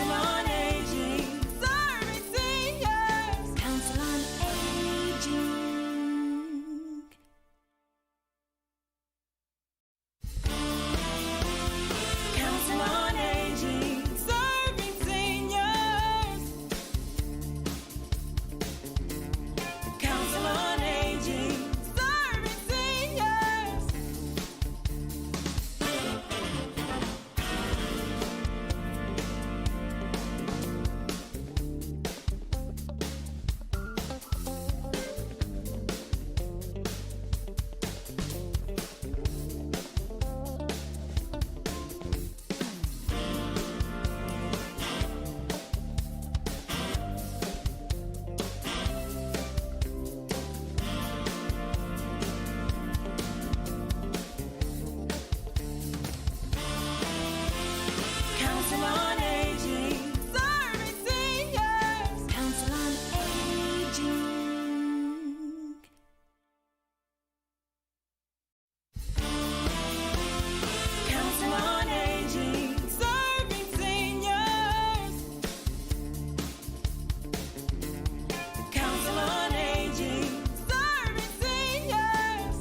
Council on Aging, serving seniors. Council on Aging. Council on Aging, serving seniors. Council on Aging, serving seniors. Council on Aging, serving seniors. Council on Aging. Council on Aging, serving seniors. Council on Aging, serving seniors.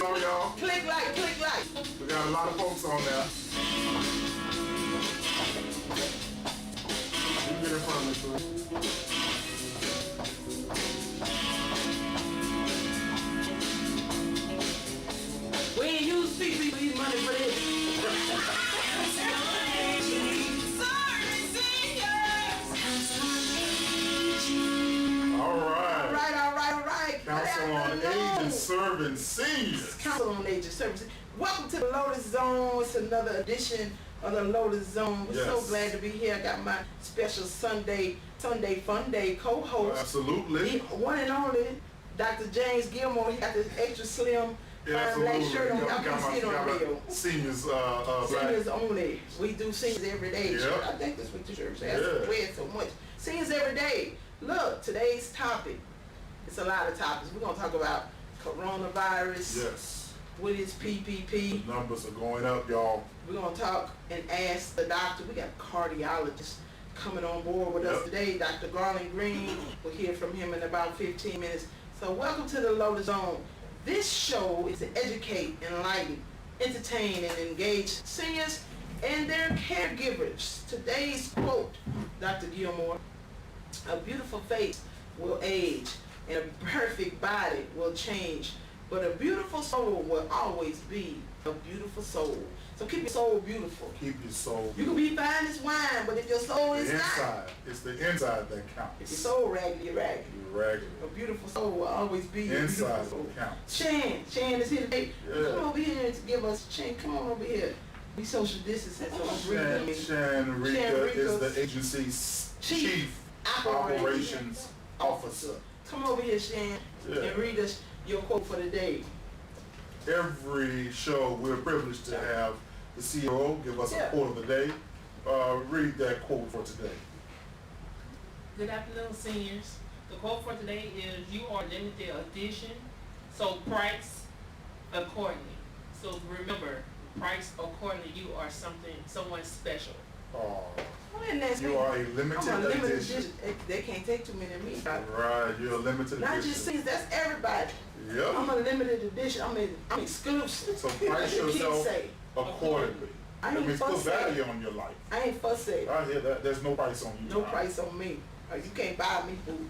know, y'all. Click like, click like. We got a lot of folks on there. You get in front of me, please. We ain't use people use money for this. All right. All right. Council on Aging Serving Seniors. Council on Aging Services. Welcome to the Lotus Zone. It's another edition of the Lotus Zone. We're so glad to be here. I got my special Sunday Fun Day co-host. Absolutely. The one and only Dr. James Gilmore. He got this extra slim black shirt on. Y'all can see it on video. Seniors, seniors only. We do seniors every day. Yep. I think that's what the church has. Wear so much. Seniors every day. Look, today's topic. It's a lot of topics. We're going to talk about coronavirus. Yes. What is PPP? The numbers are going up, y'all. We're going to talk and ask the doctor. We got a cardiologist coming on board with us today. Dr. Garland Green. We'll hear from him in about 15 minutes. So welcome to the Lotus Zone. This show is to educate, enlighten, entertain, and engage seniors and their caregivers. Today's quote, Dr. Gilmore, a beautiful face will age and a perfect body will change, but a beautiful soul will always be a beautiful soul. So keep your soul beautiful. Keep your soul beautiful. You can be fine as wine, but if your soul is not. It's the inside that counts. If your soul raggedy, you're raggedy. You're raggedy. A beautiful soul will always be a inside beautiful soul. Counts. Shan is here today. Come over here to give us, Shan, come on over here. We social distance. Shan Rika is the agency's Chief Operations Officer. Come over here, Shan, and read us your quote for the day. Every show, we're privileged to have the CEO give us a quote of the day. Read that quote for today. Good afternoon, seniors. The quote for today is, "You are limited edition, so price accordingly." So remember, price accordingly. You are someone special. You are a limited edition. They can't take too many of me. Right, you're a limited edition. Not just seniors, that's everybody. Yep. I'm a limited edition. I'm exclusive. So price yourself accordingly. That means put value on your life. I ain't fussy. I hear that. There's no price on you. No price on me. You can't buy me food.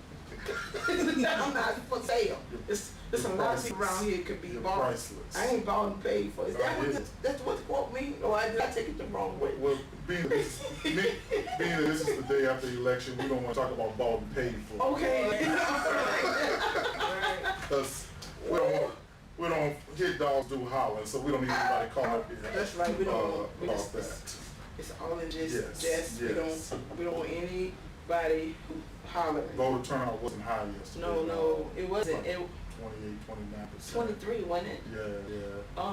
I'm not for sale. There's a lot of people around here could be bought. Priceless. I ain't bought and paid for. Is that that's what the quote means? Or did I take it the wrong way? Well, being that this is the day after the election, we don't want to talk about bought and paid for. Okay. Because we don't hit dogs do hollering, so we don't need anybody calling up here. That's right. We don't about that. It's all in just Yes. We don't want anybody hollering. Voter turnout wasn't high yesterday. No, it wasn't. 28-29%. 23, wasn't it? Yeah.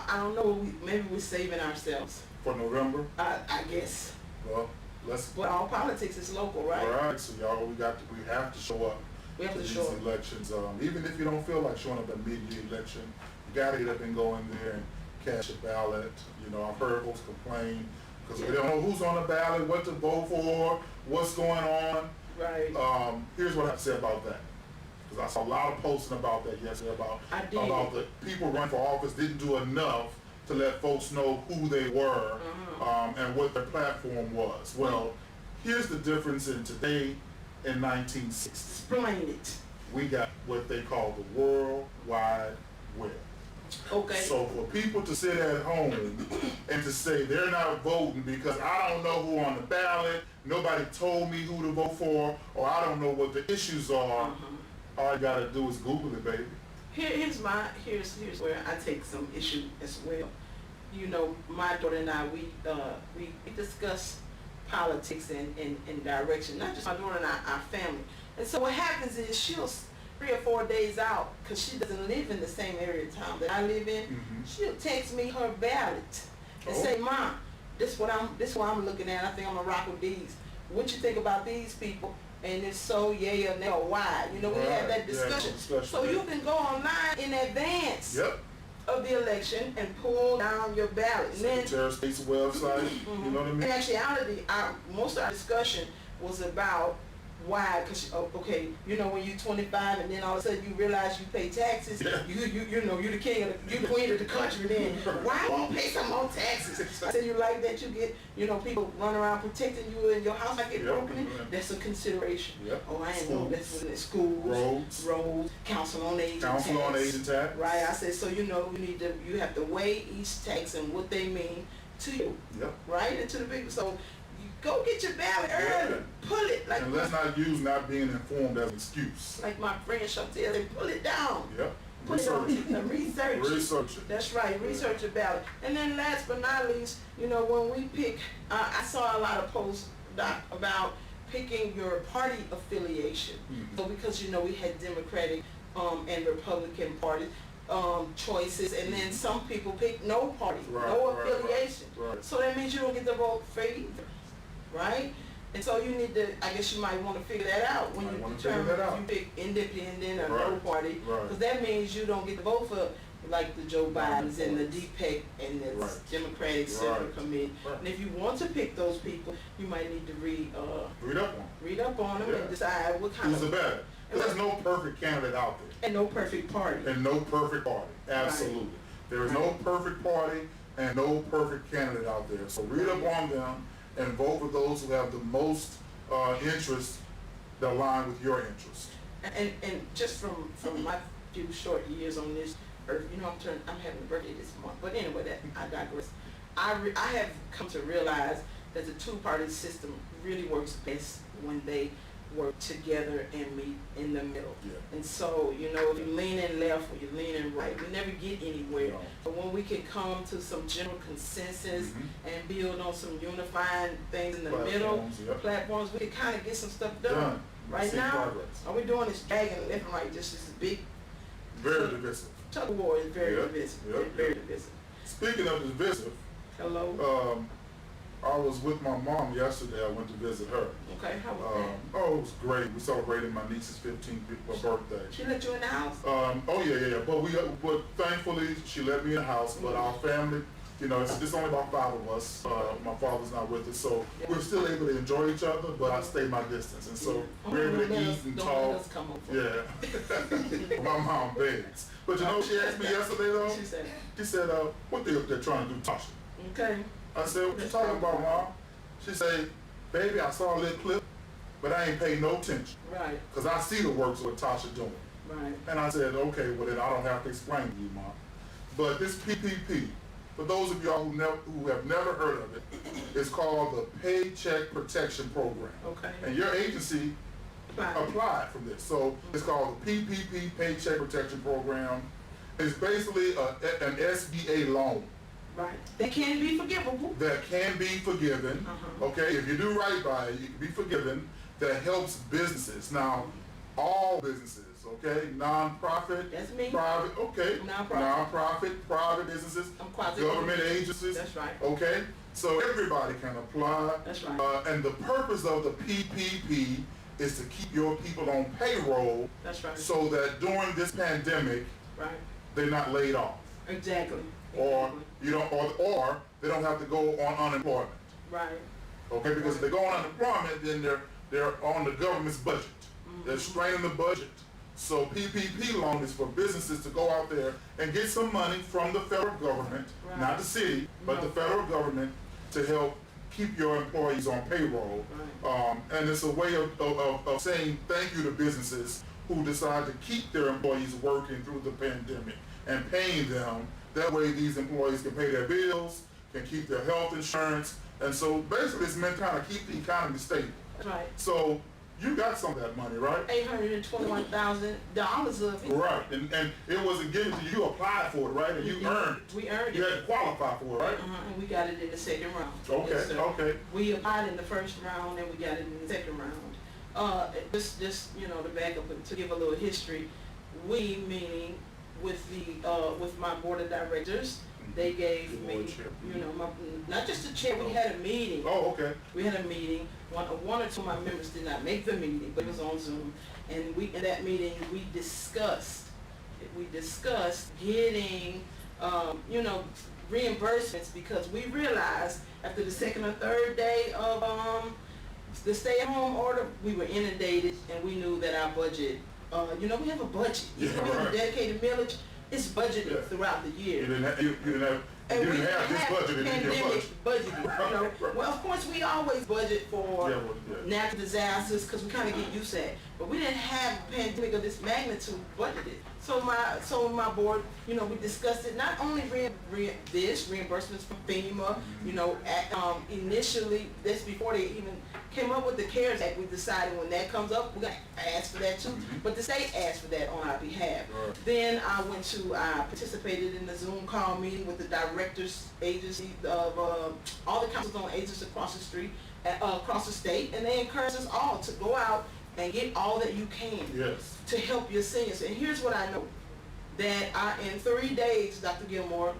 I don't know. Maybe we're saving ourselves For November? I guess. Well, let's. But all politics is local, right? All right. So y'all, we have to show up. We have to these show up. elections. Even if you don't feel like showing up at media election, you got to get up and go in there and cast your ballot. You know, I've heard folks complain because we don't know who's on the ballot, what to vote for, what's going on. Right. Here's what I have to say about that. Because I saw a lot of posting about that yesterday about the people running for office didn't do enough to let folks know who they were and what their platform was. Well, here's the difference in today and 1960. Explain it. We got what they call the World Wide Web. Okay. So for people to sit at home and to say they're not voting because I don't know who on the ballot, nobody told me who to vote for, or I don't know what the issues are, all you gotta do is Google it, baby. Here's where I take some issue as well. You know, my daughter and I, we discuss politics and direction, not just my daughter and our family. And so what happens is she'll 3 or 4 days out, because she doesn't live in the same area of town that I live in, she'll text me her ballot and say, "Mom, this what I'm looking at. I think I'm gonna rock with these. What you think about these people?" And if so, yay or nay or why. You know, we had that discussion. So you can go online in advance of the election and pull down your ballot. Secretary of State's website, you know what I mean? In actuality, most of our discussion was about Why? Because okay, you know, when you're 25 and then all of a sudden you realize you pay taxes, Yeah. you know you're the king of you the queen of the country. Then why won't pay some more taxes? I said you like that you get, you know, people run around protecting you and your house might get Yeah. broken in. That's a consideration. Yeah. Oh, I ain't know that's what it is. Schools, roads, council on aging tax. Council on aging tax. Right. I said so. You know, you have to weigh each tax and what they mean to you. Yep. Right, and to the people. So you go get your ballot early. Pull it like. And let's not use not being informed as an excuse. Like my friend Chantel, they pull it down. Yep. Put it on research. Research it. That's right, research about it. And then last but not least, you know, when we pick, I saw a lot of posts about picking your party affiliation. Mhm. So because, you know, we had Democratic and Republican party choices, and then some people pick no party, Right, no right, affiliation. right. So that means you don't get to vote for either, right? And so you need to, I guess you might want to figure that out when Might you wanna figure determine that if out. you pick independent or no Right, party. right. Because that means you don't get to vote for like the Joe Bidens and the DPEC and the Right. Democratic Central Right. Committee. Right. And if you want to pick those people, you might need to Read up on read up on them Yeah. and decide what it. kind Who's the of, better? Because there's no perfect candidate out there. and no perfect party. And no perfect party. Absolutely. There is no perfect party and no perfect candidate out there. So read up on them and vote for those who have the most interest that align with your interest. And just from my few short years on this earth, you know, I'm having a birthday this month. But anyway, I digress. I have come to realize that the two-party system really works best when they work together and meet in the middle. Yeah. And so, you know, if you lean in left or you lean in right, we never get anywhere. No. But when we can come to some general consensus Mhm. and build on some unifying things in the middle, Platforms, yep. platforms, we can kind of get some stuff done. Done. Right See now, progress. all we're doing is dragging left and right, just this big Very divisive. tug of war is very Yep, divisive. yep, It's very yep. divisive. Speaking of divisive, Hello? I was with my mom yesterday. I went to visit her. Okay, how was Oh, it was great. We celebrated my niece's 15th birthday. that? She let you in the house? Oh yeah. But thankfully she let me in the house. But our family, you know, it's only about 5 of us. My father's not with us, so we're still able to enjoy each other. But I stay my distance, and so we're able to eat and Don't talk. let us come over. Yeah. My mom begs. But you know, what she asked me yesterday though. She said, She said, "What they up there trying to do, Tasha?" okay. I said, "What you talking about, Mom?" She said, "Baby, I saw a little clip, but I ain't paid no attention. Right, Because I see the works of what Tasha doing." right. And I said, "Okay, well then I don't have to explain to you, Mom." But this PPP, for those of y'all who have never heard of it, it's called the Paycheck Protection Program. Okay. And your agency Fine. applied for this. So it's called the PPP Paycheck Protection Program. It's basically an SBA loan Right. They can be forgivable. that can be forgiven. Uh-huh. Okay, if you do right by it, you can be forgiven. That helps businesses. Now, all businesses, okay, non-profit, That's me. private, okay, Non-profit. non-profit, private businesses, I'm quasi- government agencies, That's right. okay, so everybody can apply. That's right. And the purpose of the PPP is to keep your people on payroll That's right. so that during this pandemic, Right. they're not laid off, Exactly. or Exactly. you don't, or they don't have to go on unemployment. Right. Okay, because if they go on unemployment, then they're on the government's budget. They're straining the budget. So PPP loan is for businesses to go out there and get some money from the federal government, Right. not the city, but the No. federal government, to help keep your employees on payroll. Right. And it's a way of saying thank you to businesses who decide to keep their employees working through the pandemic and paying them. That way these employees can pay their bills, can keep their health insurance, and so basically it's meant to kind of keep the economy stable. That's right. So you got some of that money, right? $821,000 of it. Right, and it wasn't given to you, you applied for it, right? And you earned it. We earned You it. had to qualify for it, right? And we got it in the second round. Okay, Yes, sir. okay. We applied in the first round and we got it in the second round. Just you know, to back up and to give a little history, we meaning with my board of directors, they gave The me, board chair. you know, not just the chair, we had a meeting. Oh, okay. We had a meeting. One or two of my members did not make the meeting, but it was on Zoom. And in that meeting, we discussed getting, you know, reimbursements, because we realized after the second or third day of the stay-at-home order, we were inundated, and we knew that our budget, we have a budget. Yeah, Even with right. the dedicated millage, it's budgeted Yeah. throughout the year. You didn't have this budget in your pandemic budget. budgeted, Right. Well, of course, we always budget for Yeah, well, yeah. natural disasters, because we kind of get used to that. But we didn't have a pandemic of this magnitude budgeted. So my board, we discussed it, not only reimbursements from FEMA, initially, this before they even came up with the CARES Act, we decided when that comes up, we're gonna ask for that too. But the state asked for that on our behalf. Right. Then I participated in the Zoom call meeting with the directors agency of all the councils on agents across the street, across the state, and they encouraged us all to go out and get all that you can Yes. to help your seniors. And here's what I know, that in 3 days, Dr. Gilmore,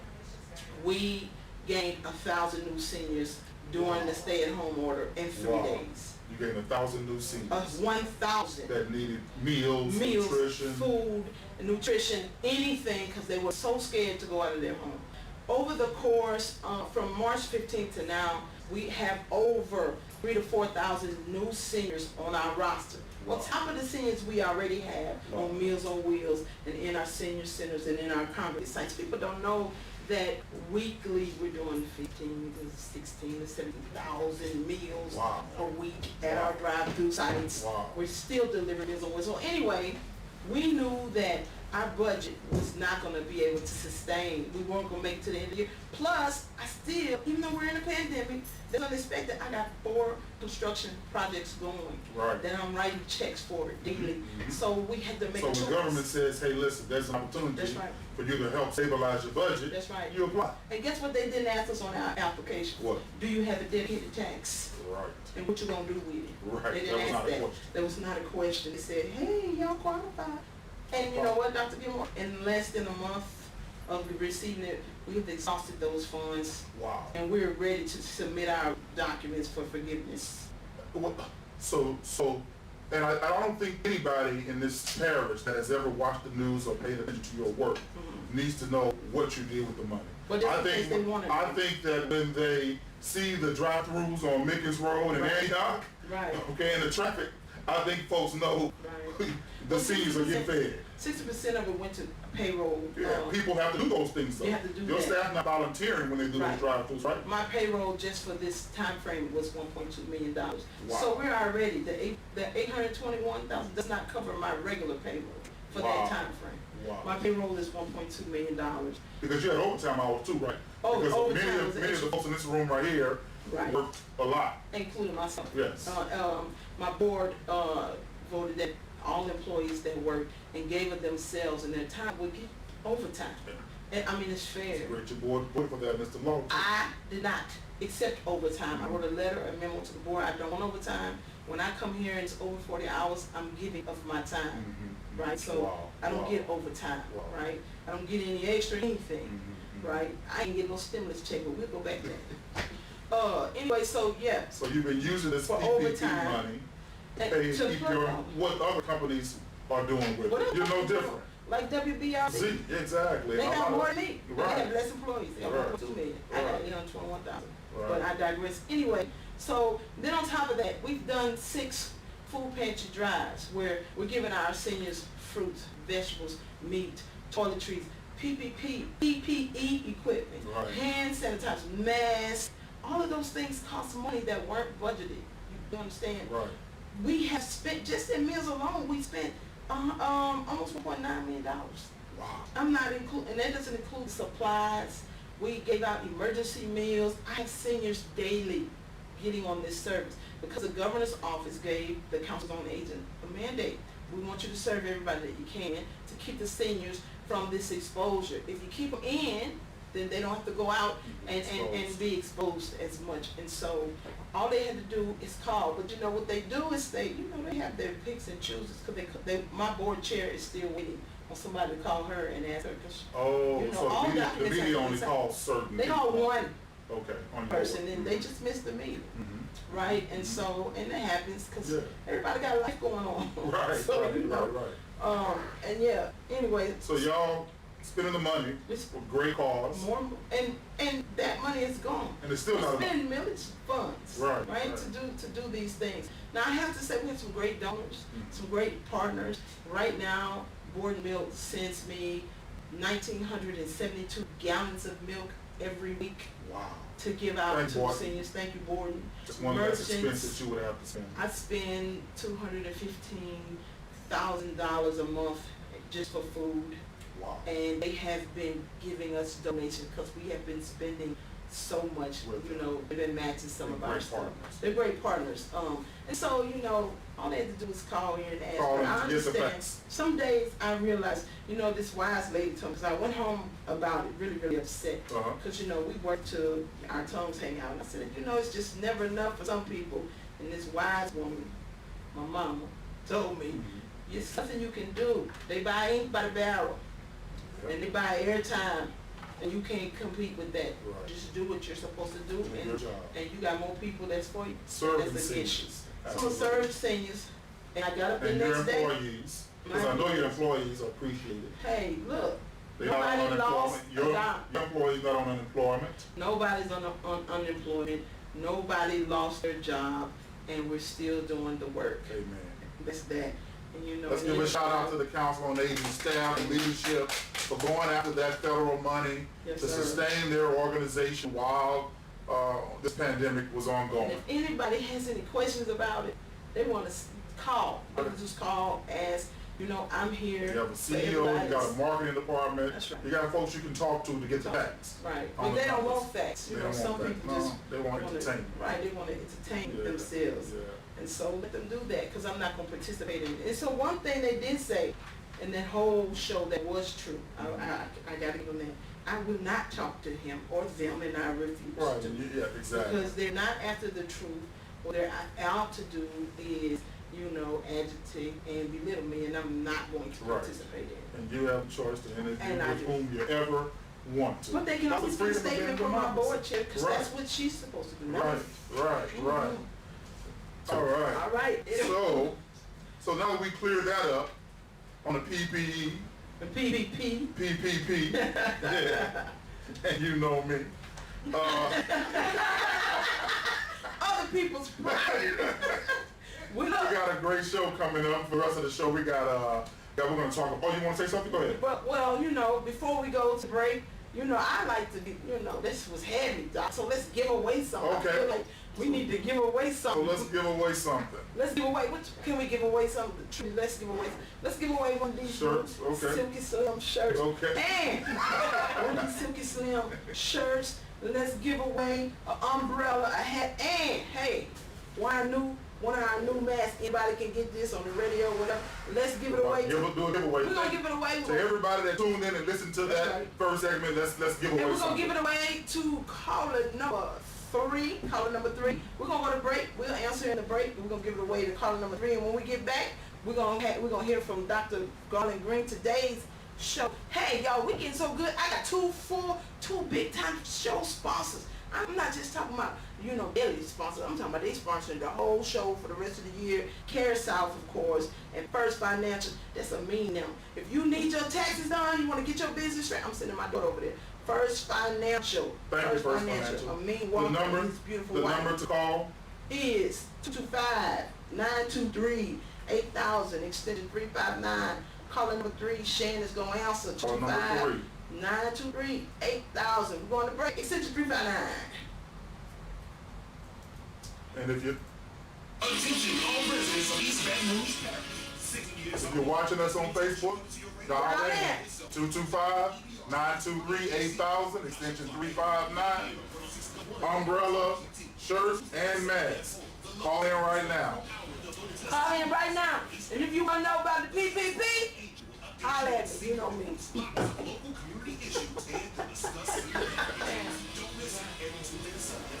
we gained 1,000 new seniors during the stay-at-home order in 3 Wow. days. You gained 1,000 new seniors 1,000. that needed meals, Meals, nutrition. food, nutrition, anything, because they were so scared to go out of their home. Over the course, from March 15th to now, we have over 3,000 to 4,000 new seniors on our roster. Wow. On top of the seniors we already have Wow. on Meals on Wheels and in our senior centers and in our congregate sites. People don't know that weekly we're doing 15 to 16 to 17,000 meals Wow. a week at Wow. our drive-through sites. Wow. We're still delivering Meals on Wheels. So anyway, we knew that our budget was not going to be able to sustain. We weren't going to make it to the end of the year. Plus, I still, even though we're in a pandemic, they're unexpected. I got 4 construction projects going Right. that I'm writing checks for daily. Mhm. So we had to make So a choice. when the government says, hey, listen, there's an That's opportunity right. for you to help stabilize your budget, That's right. you apply. And guess what they didn't ask us on our application? What? Do you have a dedicated tax? Right. And what you gonna do with it? Right. They That didn't was ask not a that. question. That was not a question. They said, hey, y'all qualify. And you know what, Dr. Gilmore? In less than a month of receiving it, we've exhausted those funds, Wow. and we're ready to submit our documents for forgiveness. And I don't think anybody in this parish that has ever watched the news or paid attention to your work needs to know what you did with the money. But just in case they wanna I know. think that when they see the drive-throughs on Mickens Road and Right. Antioch, Right. okay, and the traffic, I think folks know Right. the seniors are getting fed. 60% of it went to payroll. Yeah, people have to do those things though. They have to do Your that. staff not volunteering when they do Right. those drive-throughs, right? My payroll just for this time frame was $1.2 million. Wow. So we're already, the 821,000 does not cover my regular payroll for Wow. that time frame. Wow. My payroll is $1.2 million. Because you had overtime hours too, right? Oh, Because overtime was many of the extra. folks in this room right here Right. worked a lot. Including myself. Yes. My board voted that all employees that work and gave of themselves and their time would get overtime. And I mean, it's fair. Great, your board voted for that, Mr. Lotus. I did not accept overtime. I wrote a letter, a memo to the board. I don't want overtime. When I come here and it's over 40 hours, I'm giving of my time, Mhm. right? So Wow. I don't Wow. get overtime, Wow. right? I don't get any extra anything, Mhm. right? I ain't get no stimulus check, but we'll go back to that. Anyway, so yeah, So you've been using this For PPP overtime. money and to to keep plug your, on. what other companies are doing with What it. other You're no companies different. like WBRC. See, exactly. They A got lot more of- than me. They Right. got less employees. They got Right. 1.2 million. I got Right. 821,000. Right. But I digress. Anyway, so then on top of that, we've done 6 food pantry drives where we're giving our seniors fruits, vegetables, meat, toiletries, PPE equipment, Right. hand sanitizer, masks. All of those things cost money that weren't budgeted. You understand? Right. We have spent, just in meals alone, we spent almost $1.9 million. Wow. I'm not including, and that doesn't include supplies. We gave out emergency meals. I have seniors daily getting on this service because the governor's office gave the council on agent a mandate. We want you to serve everybody that you can to keep the seniors from this exposure. If you keep them in, then they don't have to go out and be exposed as much. And so all they had to do is call. But you know what they do is they have their picks and chooses because my board chair is still waiting on somebody to call her and ask her. Cause Oh, you know, so all the media documents have to only be signed. calls certain they call people. one Okay. On your person board. and they just missed the meeting, Mhm. right? And so, and that happens because Yeah. everybody got life going on. Right, So, right, you know, right. and yeah, anyway. So y'all spending the money It's for great cause. more, and that money is gone. And it's still We not enough. spend millage funds, Right. to do these things. Now I have to say we have some great donors, some great partners. Right now, Borden Milk sends me 1,972 gallons of milk every week Wow. to give out Thank to Borden. seniors. Thank you, Borden. Just one less expense that you would have to spend. I spend $215,000 a month just for food. Wow. And they have been giving us donations because we have been spending so much, With you them. know, they've been matching some They're of our great stuff. partners. They're great partners. And so, you know, all they have to do is call in and ask. Call But in I to get the understand, facts. some days I realize, you know, this wise lady told me, because I went home about it, really, really upset. Uh-huh. Because, you know, we work till our tongues hang out. And I said, you know, it's just never enough for some people. And this wise woman, my mama, told me, it's something you can do. They buy ink by the barrel. And they buy airtime, and you can't compete with that. Right. Just do what you're supposed to do, Do your and, job. and you got more people that's for you. Serving That's an issue. seniors. So I Absolutely. served seniors, and I got up the And your next day. employees, because I know your employees appreciate it. Hey, look, They're not on nobody lost unemployment. a Your dime. employees not on unemployment. Nobody's on unemployment. Nobody lost their job, and we're still doing the work. Amen. That's that. And you know, Let's give a shout out to the Council on Aging staff and leadership for going after that federal money Yes, to sir. sustain their organization while this pandemic was And ongoing. if anybody has any questions about it, they want to call. They can just call, ask. You know, I'm here. You have a for CEO, you got a everybody's- marketing department, That's right. you got folks you can talk to get the facts. Right, on but the they don't numbers. want facts. You They know, don't some want people facts. just No, they want wanna- entertainment. Right, they want to entertain Yeah, themselves, yeah. and so let them do that because I'm not going to participate in it. And so one thing they did say in that whole show that was true, I got to give them that. I will not talk to him or them, and I refuse Right, to. yeah, exactly. Because they're not after the truth. What they're out to do is, you know, agitate and belittle me, and I'm not going to Right. participate in it. And you have a choice to interview And I with do. whom you ever want to. But they can That's always the get a freedom of statement from my democracy. board chair, because Right. that's what she's supposed to do. Right, right. All right. All right. So now that we cleared that up on the PPE, The PPP. PPP, yeah, and you know me. Other people's property. We We look. got a great show coming up. For the rest of the show, we got we're gonna talk about. Oh, you want to say something? Go ahead. But well, you know, before we go to break, you know, I like to be, you know, this was heavy, Doc. So let's give away something. Okay. I feel like we need to give away So something. let's give away something. Let's give away. Which can we give away something? Let's give away. Let's give away one of these Shirts, okay. Silky Slim shirts. Okay. And one of these Silky Slim shirts. Let's give away an umbrella, a hat, and hey, one of our new masks. Anybody can get this on the radio, whatever. Let's give it away. Do a giveaway. We're gonna give it away. To everybody that tuned in and listened to That's that right. first segment, let's give away And we're gonna something. give it away to caller number 3. Caller number 3. We're gonna go to break. We'll answer in the break. We're gonna give it away to caller number 3. And when we get back, we're gonna hear from Dr. Garland Green today's show. Hey y'all, we getting so good. I got two big time show sponsors. I'm not just talking about, you know, daily sponsors. I'm talking about they sponsoring the whole show for the rest of the year. Care South, of course, and First Financial. That's a mean them. If you need your taxes done, you want to get your business straight, I'm sending my daughter over there. First Financial. Thank you, First Financial. A mean The woman. number, This beautiful the wife number to call. is 225-923-8000, extension 359. Caller number 3, Shan is going to answer. Caller number 3. 923-8000. We're going to break. Extension 359. And if you Attention all residents of East Baton Rouge Parish. 6 years if you're watching us on Facebook, dial in Dial 225-923-8000, extension 359. Umbrella, shirts, and masks. Call in right now. Call in right now. And if you want to know about the PPP, holler at me. You know me. Local community issues and to discuss serious Don't miss every Tuesday and Sunday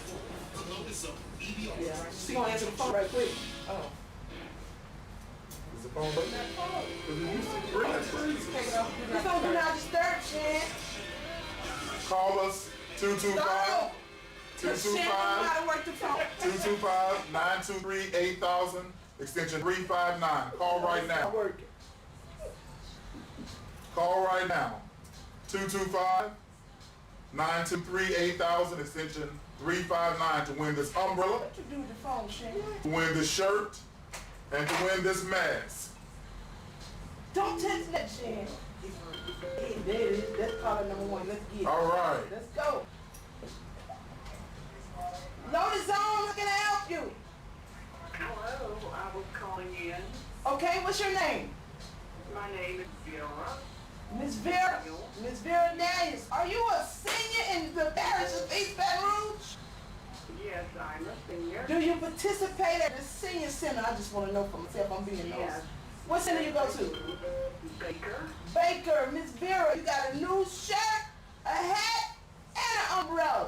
for the Lotus Zone, EBR. Yeah. She going to answer the phone right quick. Oh. Is the phone breaking? Is it used to ring? We're going to do now disturb, Shan. Call us No. 225 Because Shan don't know how to work the phone. 225-923-8000, extension 359. Call right I'm now. working. Call right now. 225-923-8000 extension 359 to win this umbrella, What you do with the phone, Shane? to win this shirt, and to win this mask. Don't touch that, Shane. Hey, there it is. That's caller number 1. Let's get it. All right. Let's go. Lotus on, how can I help you? Hello, I was calling in. Okay, what's your name? My name is Vera. Miss Vera. Miss Vera Daniels. Are you a senior in the parish of East Baton Rouge? Yes, I'm a senior. Do you participate at the senior center? I just want to know for myself. I'm being nosy. Yes. What center you go to? Baker. Baker. Miss Vera, you got a new shirt, a hat, and an umbrella.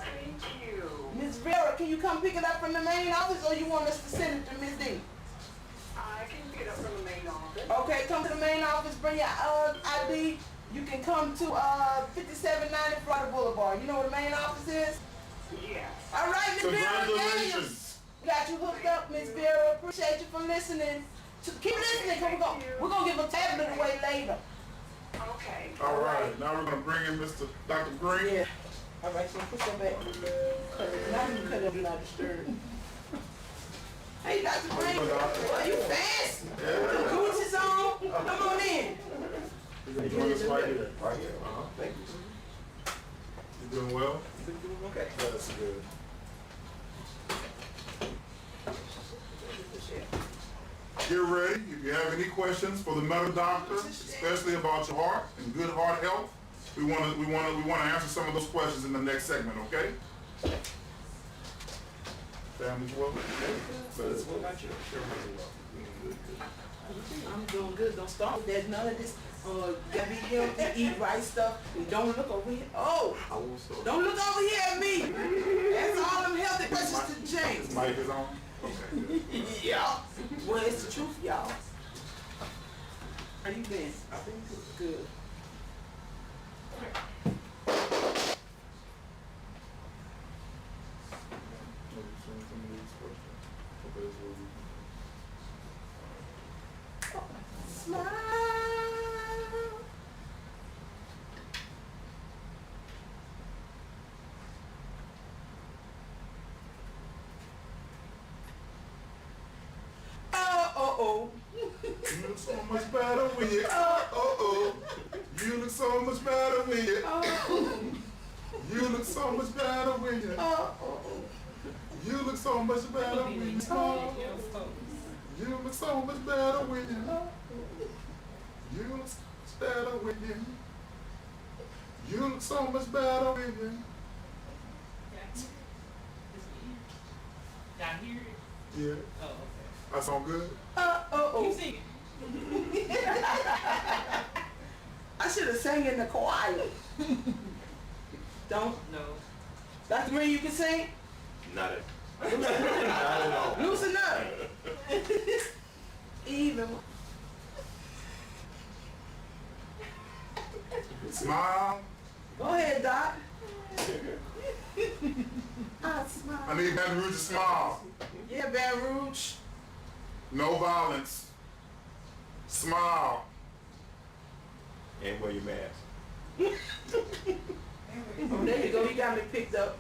Thank you. Miss Vera, can you come pick it up from the main office, or you want us to send it to Miss D? I can pick it up from the main office. Okay, come to the main office, bring your ID. You can come to 5790 Florida Boulevard. You know where the main office is? Yes. All right, Miss Vera Daniels. Congratulations. Got you hooked up, Miss Vera. Appreciate you for listening. Keep listening, because we're gonna give a tablet away later. Okay. All right. Now we're going to bring in Mr. Dr. Green. Yeah. All right, so put that back. Now you can cut it, do not disturb. Hey, Dr. Green, are you fast? The boots is on. Come on in. You're going to join us right here. Right here. Thank you. You doing well? Okay. That's good. Get ready. If you have any questions for the medical doctor, especially about your heart and good heart health, we want to answer some of those questions in the next segment. Okay? Family's well. What about you? I'm doing good. Don't start with that. None of this. Gotta be healthy, eat right stuff. And don't look over here. Oh, I will so. don't look over here at me. That's all them healthy questions to James. This mic is on. Okay. Yeah. Well, it's the truth, y'all. How you been? I've been good. Good. Smile. Oh. You look so much better when you. You look so much better when you. You look so much better when you. You look so much better when you smile. You look so much better when you. You look so much better when you. You look so much better when you. Y'all hear it? Yeah, Oh, okay. that sound good. Keep singing. I should have sang in the choir. Don't. No. Dr. Green, you can sing? Not at all. Loosen up. Even. Smile. Go ahead, Doc. I smile. I need Baton Rouge to smile. Yeah, Baton Rouge. No violence. Smile. And wear your mask. Oh, there you go. You got me picked up.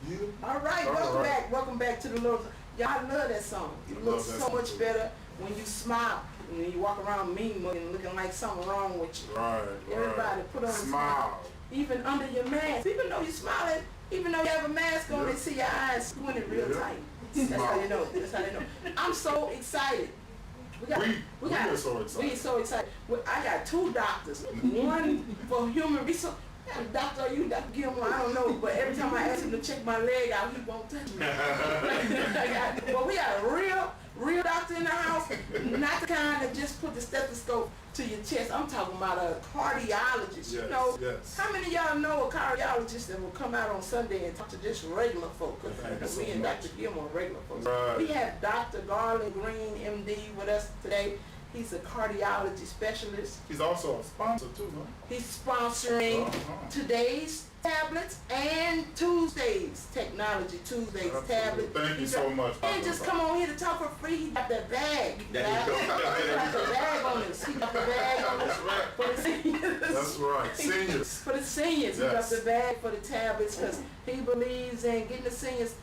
You. All right, All welcome right. back. Welcome back to the Lotus. Y'all love that song. It I looks love that so song much too. better when you smile. When you walk around mean looking like something wrong with you. Right. Everybody put on a smile. Even under your mask. Even though you're smiling, even though you have a mask on, Yeah. they see your eyes squinted real Yeah. tight. That's how you know. That's how they know. I'm so excited. We are so excited. We so excited. I got 2 doctors. One for human resource. Doctor, are you Dr. Gilmore? I don't know, but every time I ask him to check my leg out, he won't touch me. But we got a real doctor in the house, not the kind that just put the stethoscope to your chest. I'm talking about a cardiologist. You Yes, know, yes. how many of y'all know a cardiologist that will come out on Sunday and talk to just regular folk? Thank you so Me and much. Dr. Gilmore, regular folks. Right. We have Dr. Garland Green, MD, with us today. He's a cardiology specialist. He's also a sponsor too, huh? He's sponsoring Uh-huh. today's tablets, and Tuesdays, technology Tuesdays, Absolutely. tablets. Thank you so much, And Dr. just come on here to talk for free. He got that bag. There you go. He got the bag on this. He got the bag on this. For the seniors. That's right, seniors. For the seniors, he Yes. got the bag for the tablets because he believes in getting the seniors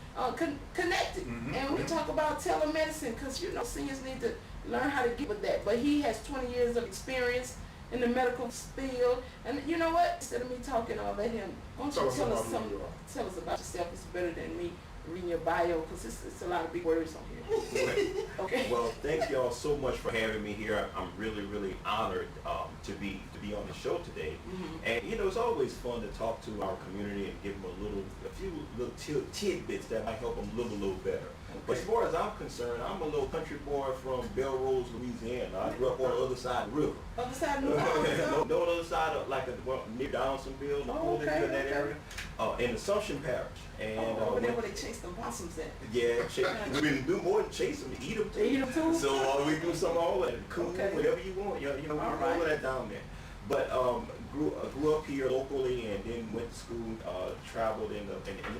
connected. Mhm. And we talk about telemedicine because, you know, seniors need to learn how to get with that. But he has 20 years of experience in the medical field. And you know what? Instead of me talking, I'll let him. Why don't you tell us who something? you are. Tell us about yourself. It's better than me reading your bio because it's a lot of big words on here. Okay? Well, thank y'all so much for having me here. I'm really, really honored to be on the show today. And you know, it's always fun to talk to our community and give them a few little tidbits that might help them live a little better. But as far as I'm concerned, I'm a little country boy from Belrose, Louisiana. I grew up on the other side of the river. Other side of New Orleans. No, the other side of near Downsonville, Napoleon, okay, in that okay. area, in Assumption Parish. And Over there where they chase the possums at. yeah, we didn't do more than chase them, eat them too. Eat 'em too? So we do some all that, cool, Okay. whatever you want. You know, All all right. of that down there. But grew up here locally, and then went to school, traveled in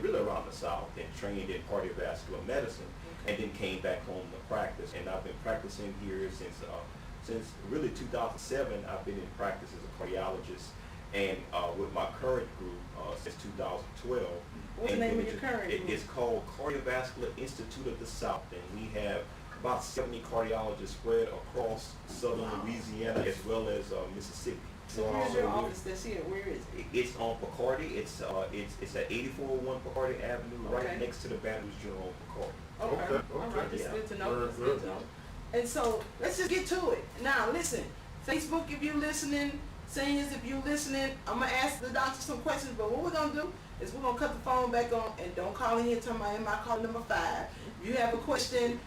really around the South, and trained in cardiovascular medicine, and then came back home to practice. And I've been practicing here since really 2007. I've been in practice as a cardiologist, and with my current group since 2012. What's the And name then of your current group? It's called Cardiovascular Institute of the South, and we have about 70 cardiologists spread across southern Louisiana as well as Mississippi. So where's your office that's here? Where is it? It's on Picardy. It's at 8401 Picardy Avenue, right Okay. next to the Baton Rouge General Picardy. Okay. Okay, All right. okay. That's Yeah. good to know. Very That's good. good to know. And so let's just get to it. Now listen, Facebook, if you're listening, seniors, if you're listening, I'm gonna ask the doctor some questions. But what we're gonna do is we're gonna cut the phone back on and don't call in here till my call number 5. If you have a question,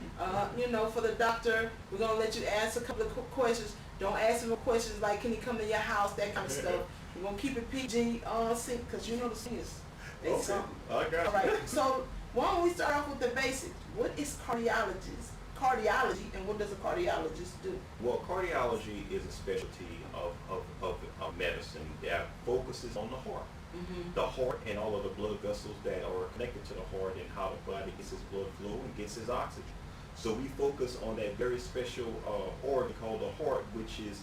you know, for the doctor, we're gonna let you ask a couple of questions. Don't ask him questions like, can he come to your house, that kind of stuff. We're gonna keep it PG, because you know the seniors. They Okay, something. I got you. All right. So why don't we start off with the basics? What is cardiology, and what does a cardiologist do? Well, cardiology is a specialty of medicine that focuses on the heart. The heart and all of the blood vessels that are connected to the heart, and how the body gets its blood flow and gets its oxygen. So we focus on that very special organ called the heart, which is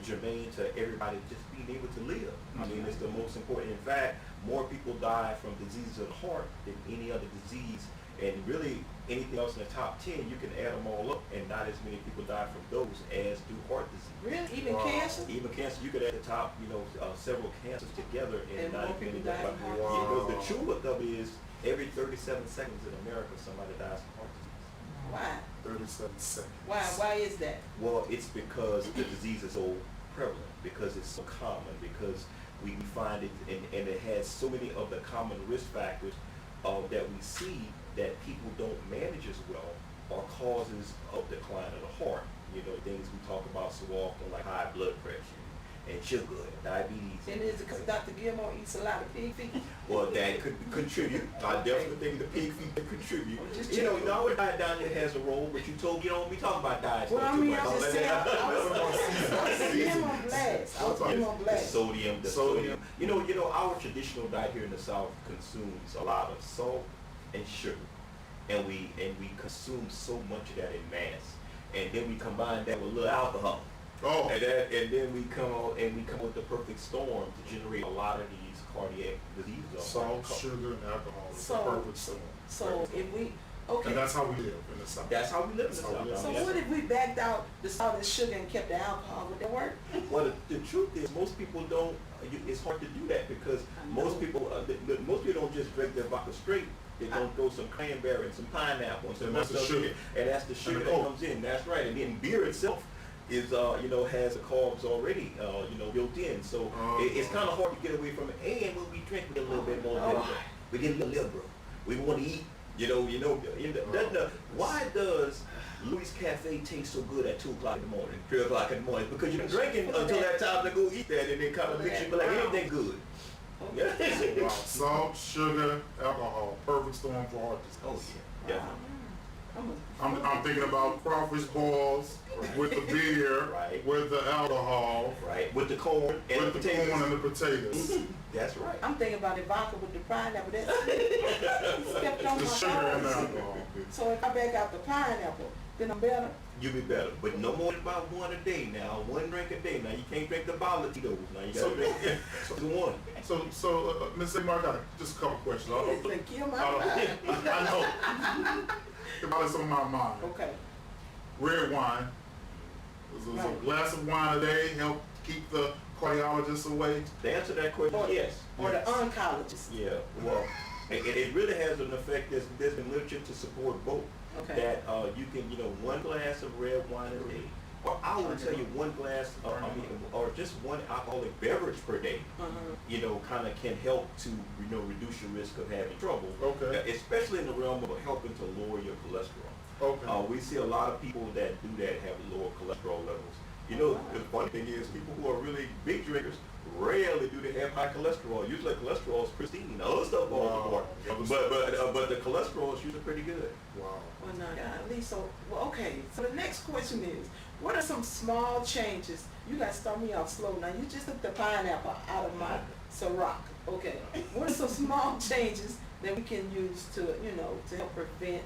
germane to everybody just being able to live. I mean, it's the most important. In fact, more people die from diseases of the heart than any other disease. And really, anything else in the top 10, you can add them all up, and not as many people die from those as do heart disease. Really? Even Wow. cancer? Even cancer, you could add the top, several cancers together, and And not more as many people die die. from heart disease. Because Wow. the truth of it is, every 37 seconds in America, somebody dies from heart disease. Why? 37 seconds. Why is that? Well, it's because the disease is so prevalent, because it's so common, because we find it, and it has so many of the common risk factors that we see that people don't manage as well, are causes of decline of the heart. You know, things we talk about so often, like high blood pressure and sugar and diabetes. And is it because Dr. Gilmore eats a lot of pig feet? Well, that could contribute. I definitely think the pig feet could contribute. I'm just You know, checking. our diet down here has a role, but you told me you don't be talking about diet Well, I too mean, much. I'm just saying, I was putting him on blast. I was putting him on The blast. sodium, the Sodium. sodium. You know, our traditional diet here in the South consumes a lot of salt and sugar, and we consume so much of that in mass, and then we combine that with a little alcohol, Oh, and then we come with the perfect storm to generate a lot of these cardiac diseases. salt, sugar, and alcohol is the So- perfect storm. So if we, And okay. that's how we live in the South. That's how we live in the That's how South. we live. So I mean, what if we backed out the salt and sugar and kept the alcohol? Would that work? Well, the truth is, most people don't. It's hard to do that because I know. most people don't just drink their vodka straight. They're gonna throw some cranberry and some pineapple and some And that's the stuff in sugar. it, and that's the sugar the that Coke. comes in. That's right. And then beer itself is has the carbs already built in. So it's kind of hard to get away from it. And when we drink, we get a little bit more liberal. We get a little liberal. We want to eat. Why does Louis Cafe taste so good at 2 o'clock in the morning, 3 o'clock in the morning? Because you've been drinking until that time to go eat that, and then kind of mix you like anything good. Wow. Salt, sugar, alcohol, perfect storm for heart disease. Oh yeah, definitely. I'm thinking about crawfish balls with the beer, Right. with the alcohol, Right, with the corn and with the the potatoes. corn and the potatoes. That's right. I'm thinking about the vodka with the pineapple. That's stepped on The my sugar and the toes. alcohol. So if I back out the pineapple, then I'm better. You be better, but no more than about one a day now. One drink a day. Now you can't drink the bottle of Tito's. Now you gotta drink the one. So, Ms. Sigmar, I got just a couple questions. It's like kill my I mind. know. It's on my mind. Okay. Red wine. Does a Right. glass of wine a day help keep the cardiologists away? The answer to that question Or, is yes. or the oncologist. Yeah, well, it really has an effect. There's been literature to support both. Okay. That you can, one glass of red wine a day, or I would tell you one glass, or just one alcoholic beverage per day. Kind of can help to, reduce your risk of having trouble. Okay. Especially in the realm of helping to lower your cholesterol. Okay. We see a lot of people that do that have lower cholesterol levels. The funny thing is, people who are really big drinkers rarely do they have high cholesterol. Usually cholesterol is pristine. Other stuff falls apart. But the cholesterol is usually pretty good. Wow. Well, now, at least so. Well, okay. So the next question is, what are some small changes? You guys start me off slow. Now you just took the pineapple out of my Ciroc. Okay. What are some small changes that we can use to, to help prevent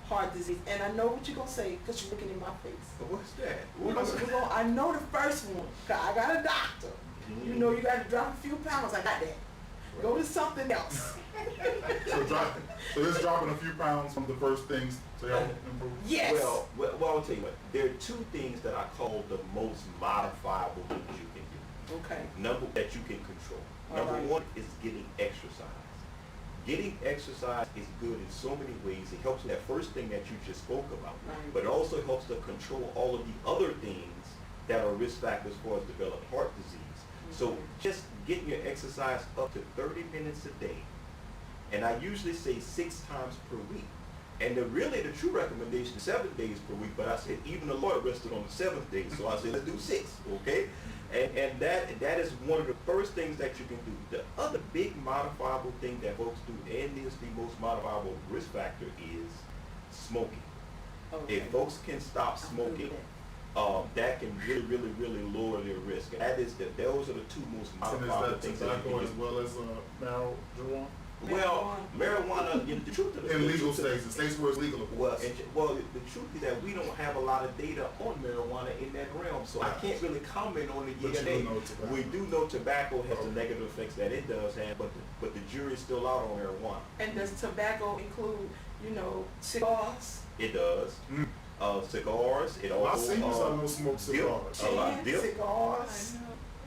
heart disease? And I know what you're gonna say because you're looking in my face. What's that? I know the first one. 'Cause I got a doctor. You know you got to drop a few pounds. I got that. Go to something else. So this dropping a few pounds from the first things to help improve? Yes. Well, I'll tell you what. There are two things that I call the most modifiable things you can do. Okay. That you can control. All Number right. one is getting exercise. Getting exercise is good in so many ways. It helps with that first thing that you just spoke about, Right. but it also helps to control all of the other things that are risk factors for us developing heart disease. So just getting your exercise up to 30 minutes a day, and I usually say 6 times per week. And the true recommendation is 7 days per week, but I said even the Lord rested on the 7th day, so I said let's do 6, okay? And that is one of the first things that you can do. The other big modifiable thing that folks do, and is the most modifiable risk factor, is smoking. Okay. If folks can stop smoking, that can really, really, really lower their risk. And those are the two most And modifiable is things that that you tobacco can as do. well as marijuana? Well, marijuana, the truth of In legal states, the states where it's legal, of Well, course. the truth is that we don't have a lot of data on marijuana in that realm, so I can't really comment on it But yet. you do know tobacco. We do know tobacco has the negative effects that it does have, but the jury's still out on marijuana. And does tobacco include, cigars? It does. Cigars. It A lot of also. seniors I know smoke cigars. A lot. Gin, cigars.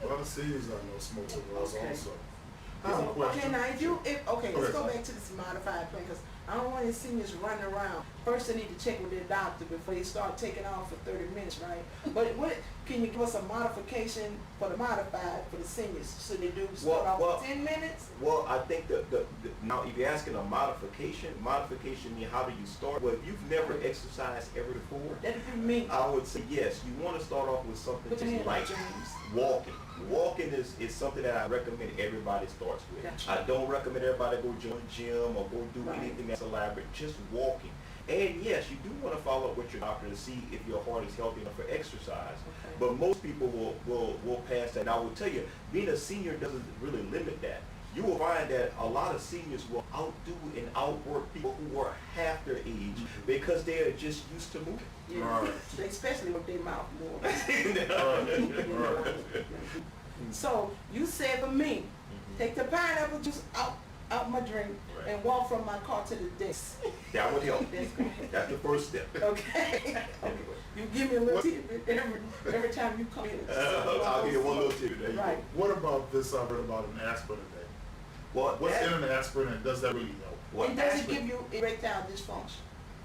A lot of seniors I know smoke cigars Okay. also. I have a Okay, question. now let's Okay. go back to this modified plan because I don't want any seniors running around. First, they need to check with their doctor before they start taking off for 30 minutes, right? But what can you give us a modification for the modified for the seniors? Should they start off with 10 minutes? Well, I think now if you're asking a modification means how do you start? Well, if you've never exercised ever before, That'd be me. I would say yes. You want to start off with something Put your just hand up, light. James. Walking. Walking is something that I recommend everybody starts with. Gotcha. I don't recommend everybody go join a gym or go do Right. anything that's elaborate. Just walking. And yes, you do want to follow up with your doctor to see if your heart is healthy enough for exercise. Okay. But most people will pass that. And I will tell you, being a senior doesn't really limit that. You will find that a lot of seniors will outdo and outwork people who are half their age because they are just used to moving. Yeah. Right. They especially with their mouth more. Right. So you said for me, take the pineapple juice out my drink Right. and walk from my car to the desk. That would help. That's great. That's the first step. Okay. You give me a little tip every time you come in. I'll give you one little tip. There you Right. go. What about this? I read about an aspirin a day. Well, What's that- in an aspirin and does that really help? well, And does it aspirin- give you erectile dysfunction?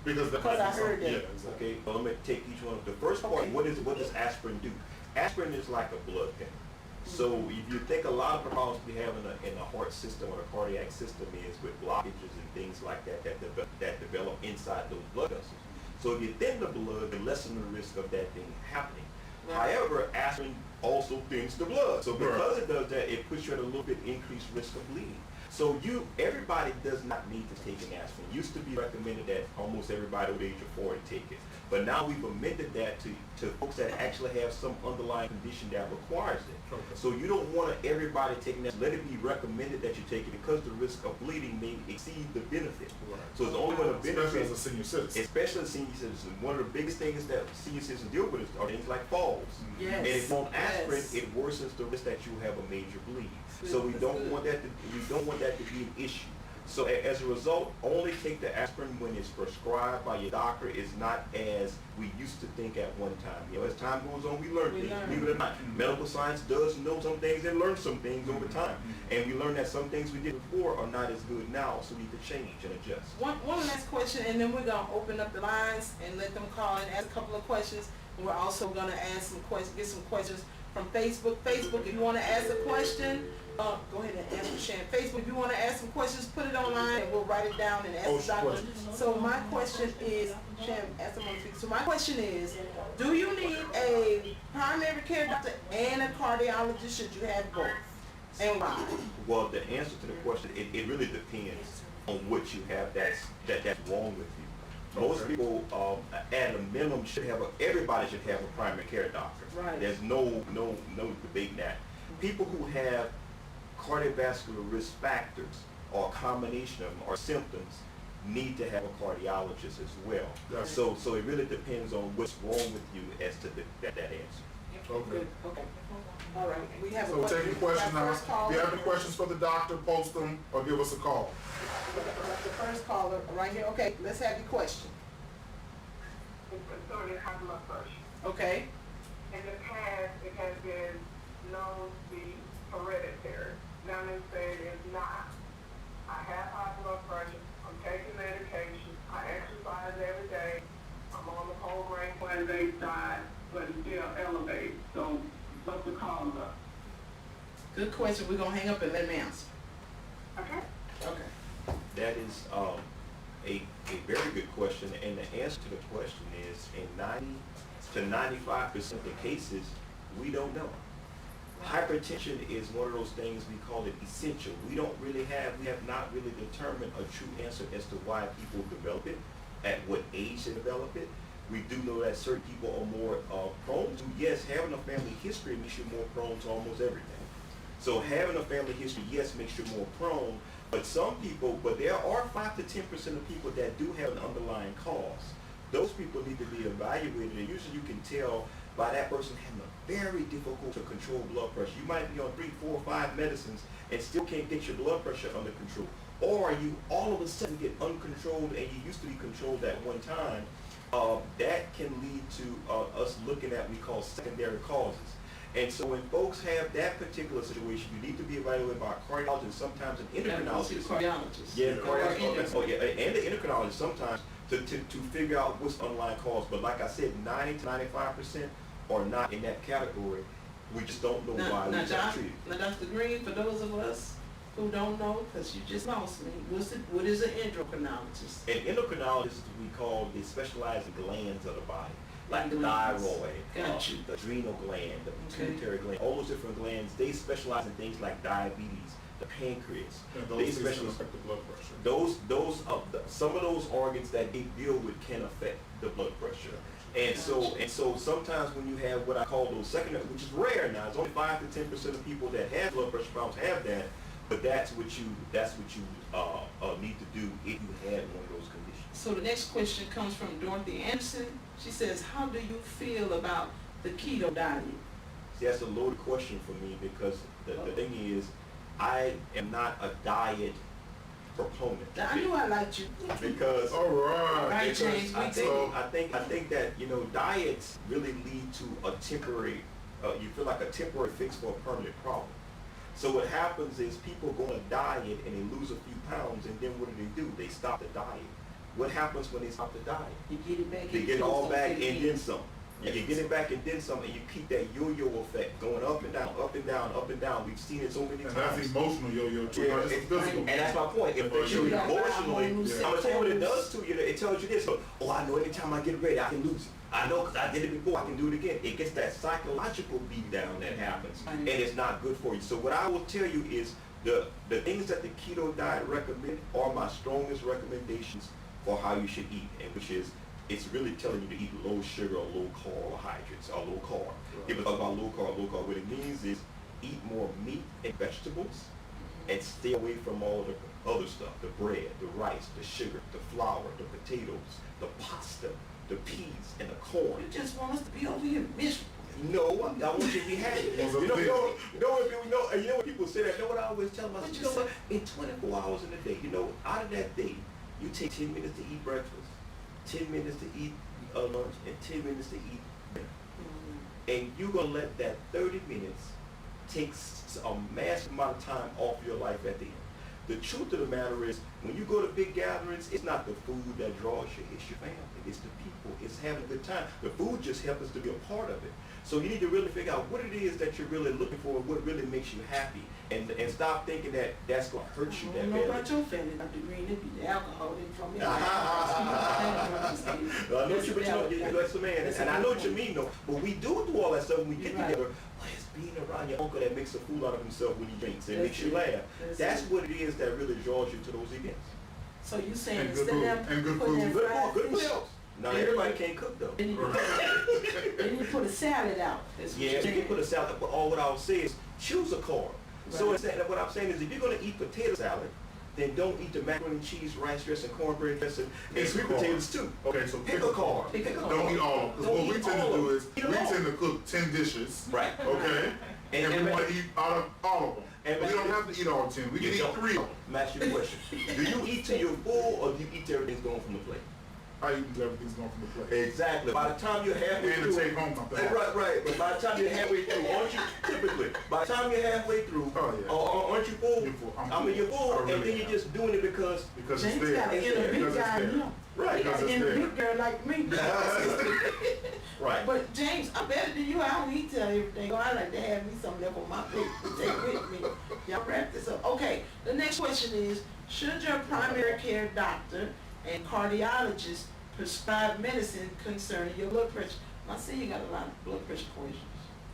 Because I heard that. Yeah, exactly. Okay, well, let me take each one. The first part, Okay. what does aspirin do? Aspirin is like a blood thinner. So if you think a lot of the problems we have in the heart system or the cardiac system is with blockages and things like that that develop inside those blood vessels. So if you thin the blood, you lessen the risk of that thing happening. Right. However, aspirin also thins the blood. So because Right. it does that, it puts you at a little bit increased risk of bleeding. So everybody does not need to take an aspirin. It used to be recommended that almost everybody over the age of 40 take it. But now we've amended that to folks that actually have some underlying condition that requires it. Okay. So you don't want everybody taking that. Let it be recommended that you take it because the risk of bleeding may exceed the benefit. Right. So it's only when the Especially benefit, as a senior citizen. especially senior citizens, one of the biggest things that senior citizens deal with are things like falls. Yes. And if on aspirin, Yes. it worsens the risk that you have a major bleed. Good, So we that's don't good. want that to be an issue. So as a result, only take the aspirin when it's prescribed by your doctor. It's not as we used to think at one time. You know, as time goes on, we learn things. Believe it or not, medical science does know some things and learn some things over time. And we learn that some things we did before are not as good now, so we need to change and adjust. One last question, and then we're gonna open up the lines and let them call and ask a couple of questions. We're also gonna ask some questions, get some questions from Facebook. Facebook, if you wanna ask a question, go ahead and answer, Shan. Facebook, if you wanna ask some questions, put it online and we'll write it down and ask the doctor. So my question is, Shan, ask them on the speaker. So my question is, do you need a primary care doctor and a cardiologist? Should you have both? And why? Well, the answer to the question, it really depends on what you have that's wrong with you. Most Okay. people, at a minimum, everybody should have a primary care doctor. Right. There's no debating that. People who have cardiovascular risk factors or a combination of them or symptoms need to have a cardiologist as well. Yes. So it really depends on what's wrong with you as to that answer. Okay. Good, okay. All right, we have a So we're question. taking questions now. First caller. If you have any questions for the doctor, post them or give us a call. The first caller, right here, okay, let's have your question. It's concerning high blood pressure. Okay, In the past, it has been known to be hereditary. Now they're saying it's not. I have high blood pressure. I'm taking medication. I exercise every day. I'm on the whole grain plant-based diet, but it's still elevated. So what's the cause of? good question, we're gonna hang up and let him answer. Okay. Okay. That is a very good question, and the answer to the question is in 90 to 95% of the cases, we don't know. Hypertension is one of those things we call it essential. We have not really determined a true answer as to why people develop it, at what age they develop it. We do know that certain people are more prone to, yes, having a family history makes you more prone to almost everything. So having a family history, yes, makes you more prone, but there are 5 to 10% of people that do have an underlying cause. Those people need to be evaluated, and usually you can tell by that person having a very difficult to control blood pressure. You might be on 3, 4, 5 medicines and still can't get your blood pressure under control. Or you all of a sudden get uncontrolled and you used to be controlled at one time. That can lead to us looking at what we call secondary causes. And so when folks have that particular situation, you need to be evaluated by a cardiologist, sometimes an endocrinologist. Cardiologist. Yeah, Or cardiologist, and the endocrinologist sometimes to figure out what's the underlying cause. But like I said, 90 to 95% are not in that category. We just don't know why we got treated. Now, Dr. Green, for those of us who don't know, because you just lost me, what is an endocrinologist? An endocrinologist, they specialize in glands of the body, like the Glands. thyroid, Got you. the adrenal gland, the Okay. pituitary gland, all those different glands. They specialize in things like diabetes, the pancreas. And They those things can specialize. affect the blood pressure. Some of those organs that they deal with can affect the blood pressure. And so sometimes when you have what I call those secondary, which is rare now, it's only 5 to 10% of people that have blood pressure problems have that, but that's what you need to do if you had one of those conditions. So the next question comes from Dorothy Anderson. She says, how do you feel about the keto diet? See, that's a loaded question for me because the thing is, I am not a diet proponent. Now, I knew I liked you. Because All right. Right, because James, we I did. think that diets really lead to a temporary. You feel like a temporary fix for a permanent problem. So what happens is people go on a diet and they lose a few pounds, and then what do? They stop the diet. What happens when they stop the diet? You get it back. They and get it all don't back fit and in. then some. You get it back and then some, and you keep that yo-yo effect going up and down, up and down, up and down. We've seen it so many And times. that's emotional yo-yo too, Yeah, not just physical. and that's my point. It affects you You got emotionally. hormone Yeah. I'm gonna tell you what it does to you. It tells you this. Oh, I know anytime I get ready, I can lose it. I know because I did it before, I can do it again. It gets that psychological beat down that happens, and it's not good for you. So what I will tell you is, The things that the keto diet recommend are my strongest recommendations for how you should eat, and which is it's really telling you to eat low sugar or low carbohydrates or low carb. People talk about low carb. What it means is eat more meat and vegetables and stay away from all the other stuff, the bread, the rice, the sugar, the flour, the potatoes, the pasta, the peas, and the corn. You just want us to be over here miserable. No, I want you to be happy. You know when people say that, you know what I always tell myself? You know what? In 24 hours in a day, out of that day, you take 10 minutes to eat breakfast, 10 minutes to eat lunch, and 10 minutes to eat dinner. And you're going to let that 30 minutes take a massive amount of time off your life at the end. The truth of the matter is, when you go to big gatherings, it's not the food that draws you, it's your family, it's the people, it's having a good time. The food just happens to be a part of it. So you need to really figure out what it is that you're really looking for, what really makes you happy, and stop thinking that that's going to hurt you that I don't badly. know about your family, Dr. Green, it be the alcohol in from your I know what you mean, that's the man, and I know what you mean though, but we do all that stuff when we get together. It's being around your uncle that makes a fool out of himself when he drinks and makes you laugh. That's what it is that really draws you to those events. So you saying And instead good of food. And good putting food. that Good fried food fish, helps. Now everybody can't cook though. they need to put a salad out. That's what Yeah, you're you can saying. put a salad, but all what I would say is choose a carb. So Right. what I'm saying is if you're going to eat potato salad, then don't eat the macaroni and cheese, rice dressing, cornbread dressing, and sweet potatoes too. Okay, so Pick a carb. Pick a carb. Don't eat all of them. Because what Don't we eat tend all to of do them. is Eat we them all. tend to cook 10 dishes. Right. Okay? And we want to eat out of all of them. And We don't have to eat all 10. We can You eat don't. 3 of them. Let me ask you a question. Do you eat till you're full or do you eat till everything's going from the plate? I eat until everything's going from the plate. Exactly. By the time you're halfway And through. to take home my thing. Right. But by the time you're halfway through, aren't you typically? By the time you're halfway through, Oh, yeah. aren't you full? You're full. I'm I mean, you're full, full. I really and then you're am. just doing it because. Because it's James there. got to get a big Because it's guy in there. him. Right. He got to Because get a it's big girl like me. Right. But James, I'm better than you. I don't eat till everything. I like to have me something left on my plate to take with me. Y'all wrap this up. Okay, the next question is, should your primary care doctor and cardiologist prescribe medicine concerning your blood pressure? I see you got a lot of blood pressure questions.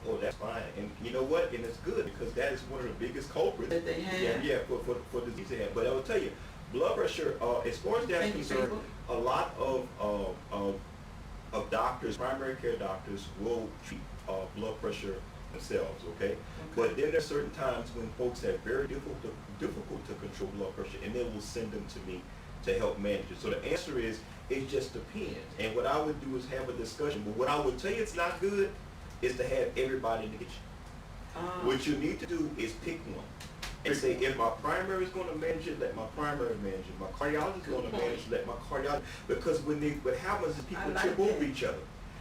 Oh, that's fine. And you know what? And it's good because that is one of the biggest culprits. That they have? Yeah, for disease they have. But I will tell you, blood pressure, as far as that's Thank you, concerned, Facebook. a lot of doctors, primary care doctors, will treat blood pressure themselves, okay? But then there's certain times when folks have very difficult to control blood pressure, and they will send them to me to help manage it. So the answer is, it just depends. And what I would do is have a discussion. But what I would tell you it's not good is to have everybody in the kitchen. What you need to do is pick one. And say, if my primary is going to manage it, let my primary manage it. My cardiologist is going to manage it, let my cardiologist. Because what happens is people I like trip over that. each other.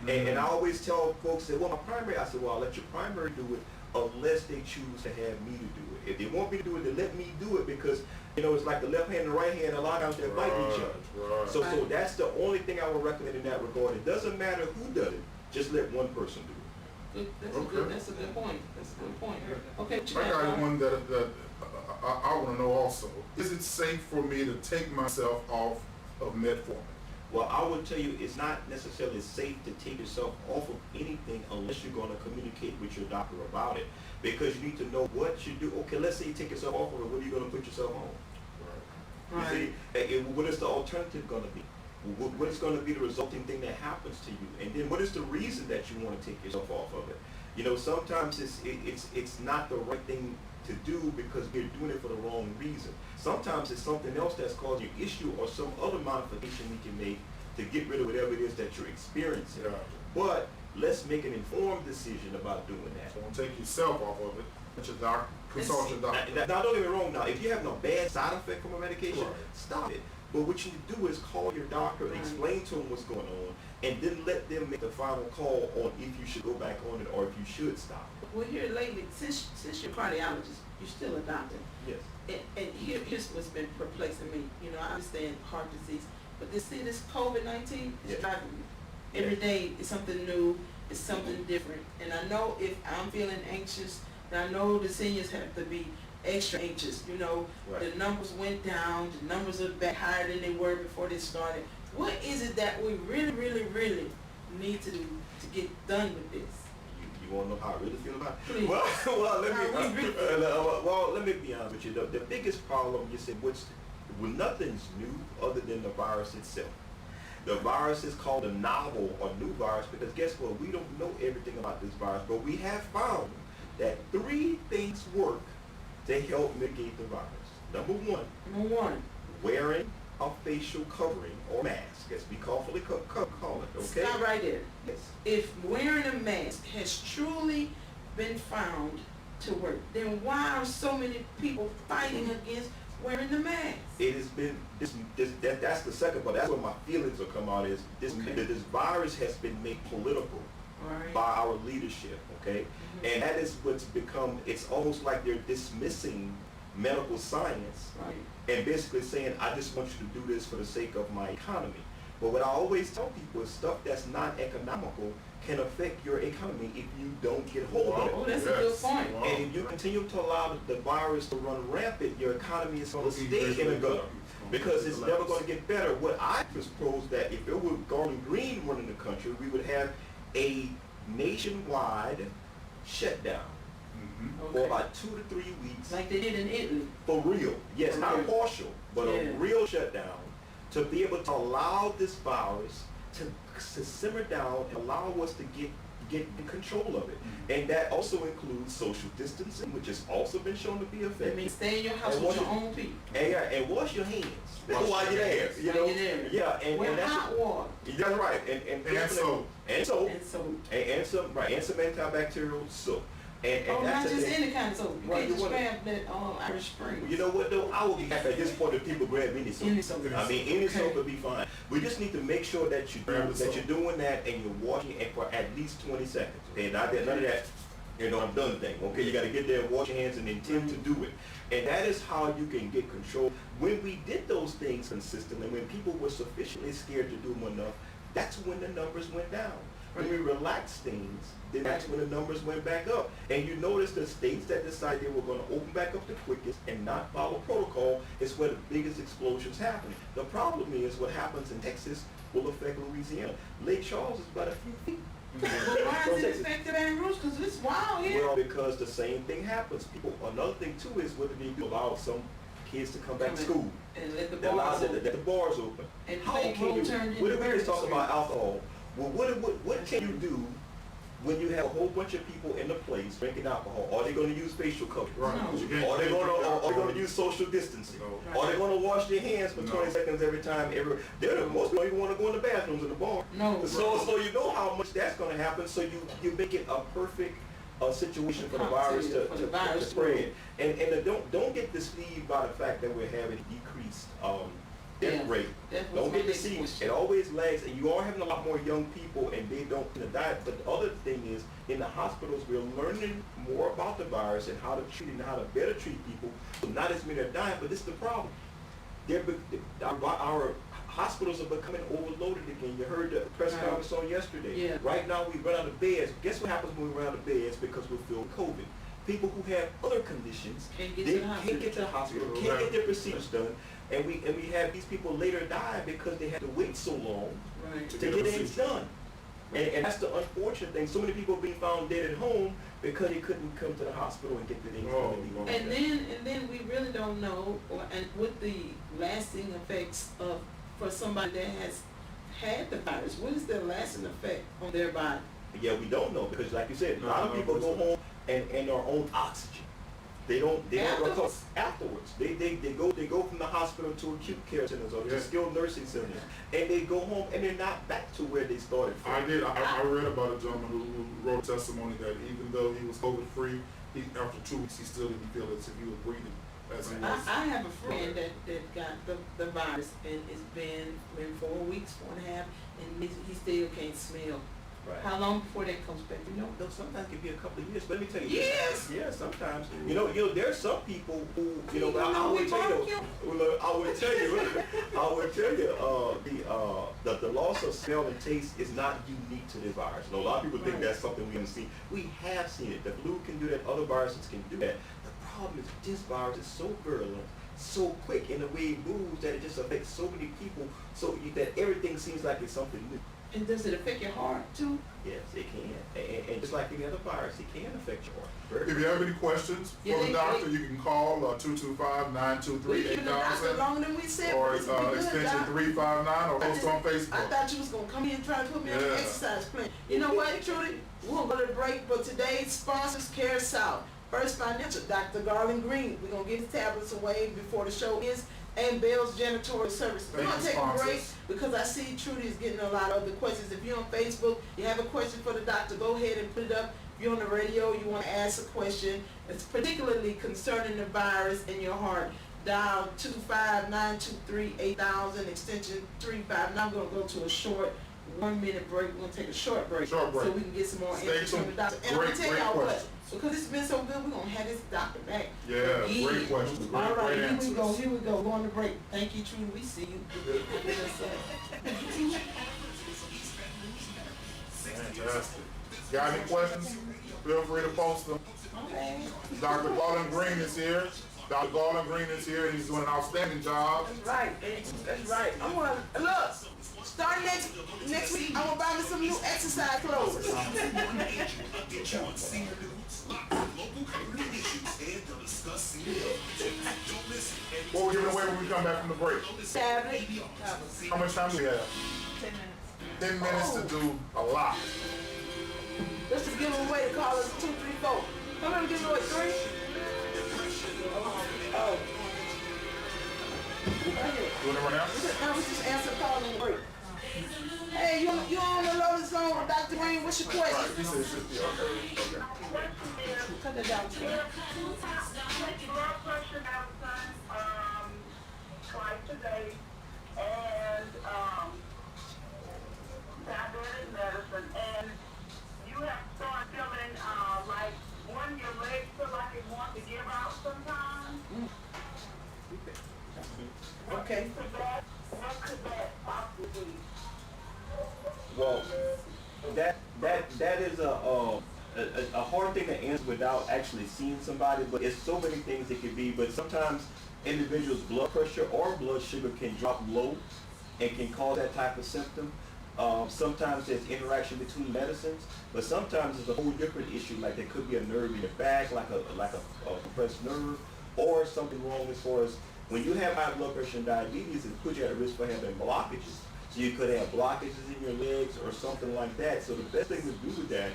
And I always tell folks that, well, my primary, I said, well, I'll let your primary do it unless they choose to have me to do it. If they want me to do it, then let me do it because, it's like the left hand and the right hand, a lot of times they're fighting each other. Right. So that's the only thing I would recommend in that regard. It doesn't matter who does it, just let one person do it. That's a good point. That's a good point. Okay, what you I got, got Ron? one that I want to know also. Is it safe for me to take myself off of metformin? Well, I would tell you it's not necessarily safe to take yourself off of anything unless you're going to communicate with your doctor about it. Because you need to know what you do. Okay, let's say you take yourself off of it, what are you going to put yourself on? Right. You see, what is the alternative going to be? What is going to be the resulting thing that happens to you? And then what is the reason that you want to take yourself off of it? Sometimes it's not the right thing to do because you're doing it for the wrong reason. Sometimes it's something else that's causing you issue or some other modification we can make to get rid of whatever it is that you're experiencing. Yeah. But let's make an informed decision about doing that. So don't take yourself off of it. Let your doctor, consult your doctor. Now, don't get me wrong. Now, if you have no bad side effect from a medication, Right. stop it. But what you need to do is call your doctor and explain to them what's going on, and then let them make the final call on if you should go back on it or if you should stop it. Well, here lately, since you're a cardiologist, you're still a doctor. Yes. And here's what's been perplexing me. I understand heart disease, but this COVID-19 is Yes. driving me. Every day is something new, it's something different. And I know if I'm feeling anxious, and I know the seniors have to be extra anxious. Right. The numbers went down, the numbers are back higher than they were before they started. What is it that we really, really, really need to do to get done with this? You want to know how I really feel about it? Please. Well, let How we me, really well, let me be honest with you. The biggest problem, you said, well, nothing's new other than the virus itself. The virus is called a novel or new virus because guess what? We don't know everything about this virus, but we have found that 3 things work to help mitigate the virus. Number one, wearing a facial covering or mask, as we call it, okay? Stop right there. Yes. If wearing a mask has truly been found to work, then why are so many people fighting against wearing the mask? It has been that's the second part. That's where my feelings will come out is this virus has been made political Right. by our leadership, okay? And that is what's become, it's almost like they're dismissing medical science Right. and basically saying, I just want you to do this for the sake of my economy. But what I always tell people is stuff that's not economical can affect your economy if you don't get hold of it. Oh, that's a good point. And if you continue to allow the virus to run rampant, your economy is going to stay in the gutter because it's never going to get better. What I propose that if it were Gordon Green running the country, we would have a nationwide shutdown for Okay. about 2 to 3 weeks. Like they did in Italy. For real. Yes, not Right. partial, but Yeah. a real shutdown to be able to allow this virus to simmer down and allow us to get in control of it. And that also includes social distancing, which has also been shown to be That effective. means stay in your house And with wash your your- own people. And wash your hands Wash while your you're there. hands. You know? While you're there. Yeah, and With that's hot water. that's right. And soap. And soap. And so, And some antibacterial soap. And oh, that's not the just thing. any kind of soap. You Right, can't you just wanna- grab that Irish Spring. You know what though? I would be happy at this point if people grab any soap. Any soap. I mean, any Okay. soap would be fine. We just need to make sure that Grab the soap. you're doing that and you're washing it for at least 20 seconds. Okay, not that none of that, I'm done thing. Okay, you got to get there and wash your hands and intend to do it. And that is how you can get control. When we did those things consistently, when people were sufficiently scared to do them enough, that's when the numbers went down. When we relaxed things, then that's when the numbers went back up. And you notice the states that decided they were going to open back up the quickest and not follow protocol is where the biggest explosions happen. The problem is what happens in Texas will affect Louisiana. Lake Charles is about a few feet. But why is it affected Baton Rouge? Because it's wild here. Well, because the same thing happens. People. Another thing too is whether they do allow some kids to come back to school. And let the They allow bars that open. the bars open. And How play can roll you? turned What into if we just talk bird about alcohol? Well, what can you do when you have a whole bunch of people in the place drinking alcohol? Are they going to use facial coverings? Right. No. You can't- Are they going to use social distancing? No. Are they going to wash their hands for No. 20 seconds every time? Most people don't even want to go in the bathrooms in the bar. No. So you know how much that's going to happen. So you make it a perfect situation for the virus to For the virus to spread. And don't get deceived by the fact that we're having decreased death rate. That was Don't my get next deceived. question. It always lags, and you are having a lot more young people, and they don't die. But the other thing is, in the hospitals, we're learning more about the virus and how to treat it and how to better treat people. So not as many are dying, but this is the problem. Our hospitals are becoming overloaded again. You heard the press Right. conference on yesterday. Yeah. Right now, we run out of beds. Guess what happens when we run out of beds? Because we're filled with COVID. People who have other conditions, Can't get they to the hospital. can't get to the hospital, Yeah, can't right. get their procedures done, and we have these people later die because they had to wait so long Right. to get get a things procedure. done. And that's the unfortunate thing. So many people being found dead at home because they couldn't come to the hospital and get the things Oh, done. Lord. And then we really don't know, and what the lasting effects of for somebody that has had the virus. What is the lasting effect on their body? Yeah, we don't know because, like you said, a lot of No, people go home and are on oxygen. They don't Afterwards? recover afterwards. They go from the hospital to acute care centers or Yeah. to skilled nursing centers, and they go home and they're not back to where they started from. I read about a gentleman who wrote testimony that even though he was COVID free, after 2 weeks he still didn't feel as if he was breathing as he was. I have a friend that got the virus, and it's been 4 weeks, 4.5, and he still can't smell. Right. How long before that comes back? You know? No, sometimes it can be a couple of years. But let me tell you. Years? Yeah, sometimes. You know, there are some people who, People I know would we tell you, barbecue. I would tell you, the loss of smell and taste is not unique to this virus. You know, a lot of people think Right. that's something we haven't seen. We have seen it. The flu can do that. Other viruses can do that. The problem is this virus is so virulent, so quick in the way it moves that it just affects so many people, that everything seems like it's something new. And does it affect your heart too? Yes, it can. And just like any other virus, it can affect your heart. If you have any questions Yeah, for the they- doctor, you can call 225-923-8000 We keeping the doctor longer than we said. or This is good, extension Doc. 359 or post on I Facebook. thought you was gonna come here and try to put me on Yeah. an exercise plan. You know what, Trudy? We're gonna go to break, but today's sponsors Care South. First Financial, Dr. Garland Green. We're gonna get his tablets away before the show is, and Bell's Janitorial Services. We're Thank gonna you, take a break sponsors. because I see Trudy is getting a lot of other questions. If you're on Facebook, you have a question for the doctor, go ahead and put it up. If you're on the radio, you wanna ask a question, it's particularly concerning the virus in your heart. Dial 25923-8000 extension 35. Now I'm gonna go to a short 1-minute break. We're gonna take a short break. Short break. So we can get some more Stay answers from the tuned. doctor. And I'm Great, gonna tell great y'all what, questions. because it's been so good, we're gonna have this doctor back. Yeah, great questions, All right, great here answers. we go, here we go. Go on the break. Thank you, Trudy. We see you. Fantastic. Got any questions? Feel free to post them. Okay. Dr. Garland Green is here. Dr. Garland Green is here. He's doing an outstanding job. That's right. That's right. I'm gonna look. Starting next week, I'm gonna buy me some new exercise clothes. Update you on senior news, lots of local community issues, and to discuss senior health. Don't miss it. What we're giving away when we come back from the break? Tablet. How much time do we have? 10 minutes. 10 minutes to do a lot. Let's just give them away the callers 2, 3, 4. Come on, give them away 3. Oh. Right here. Doing it right now? Now we just answer call and break. Hey, you on the Lotus zone with Dr. Green? What's your Right, question? he said it should be okay. Cut that down. Blood pressure that was done, twice today, and, diabetic medicine, and you have started feeling, like one, your legs feel like it wants to give out sometimes. Okay. What could that possibly be? Well, that is a hard thing to answer without actually seeing somebody, but it's so many things it could be. But sometimes individuals' blood pressure or blood sugar can drop low and can cause that type of symptom. Sometimes there's interaction between medicines, but sometimes it's a whole different issue, like there could be a nerve in your back, like a compressed nerve, or something wrong as far as when you have high blood pressure and diabetes, it puts you at a risk for having blockages. So you could have blockages in your legs or something like that. So the best thing to do with that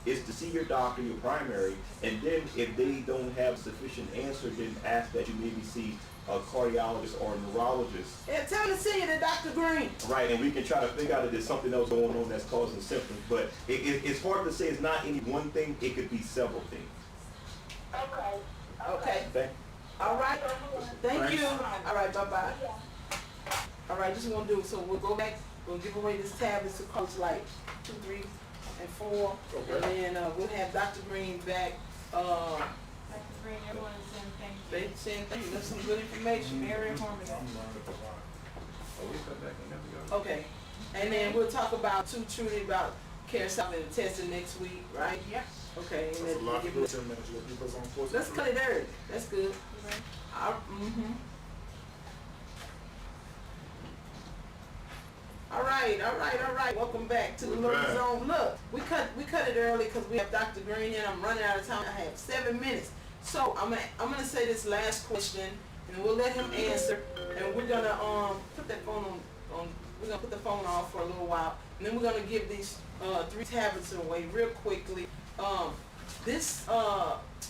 is to see your doctor, your primary, and then if they don't have sufficient answer, then ask that you maybe see a cardiologist or a neurologist. Yeah, tell the senior to Dr. Green. Right, and we can try to figure out if there's something else going on that's causing symptoms. But it's hard to say it's not any one thing, it could be several things. Okay. Okay. Okay? All right. Thank Thanks. you. All right. Bye-bye. All right, this is what we'll do. So we'll go back. We'll give away this tablet to Coach like 2, 3, and 4. Okay. And then we'll have Dr. Green back. Dr. Green, everyone is saying thank you. They saying thank you. That's some good information. Very informative. Okay. And then we'll talk about Trudy about Care South and the testing next week, right? Yep. Okay. And That's a then lot to give do. us- 10 minutes. We'll keep us on course. let's cut it early. That's good. Okay. All right. Welcome back to the We're Lotus back. Zone. Look, we cut it early because we have Dr. Green in. I'm running out of time. I have 7 minutes. So I'm gonna say this last question, and we'll let him answer. And we're gonna put that phone on. We're gonna put the phone off for a little while, and then we're gonna give these 3 tablets away real quickly. This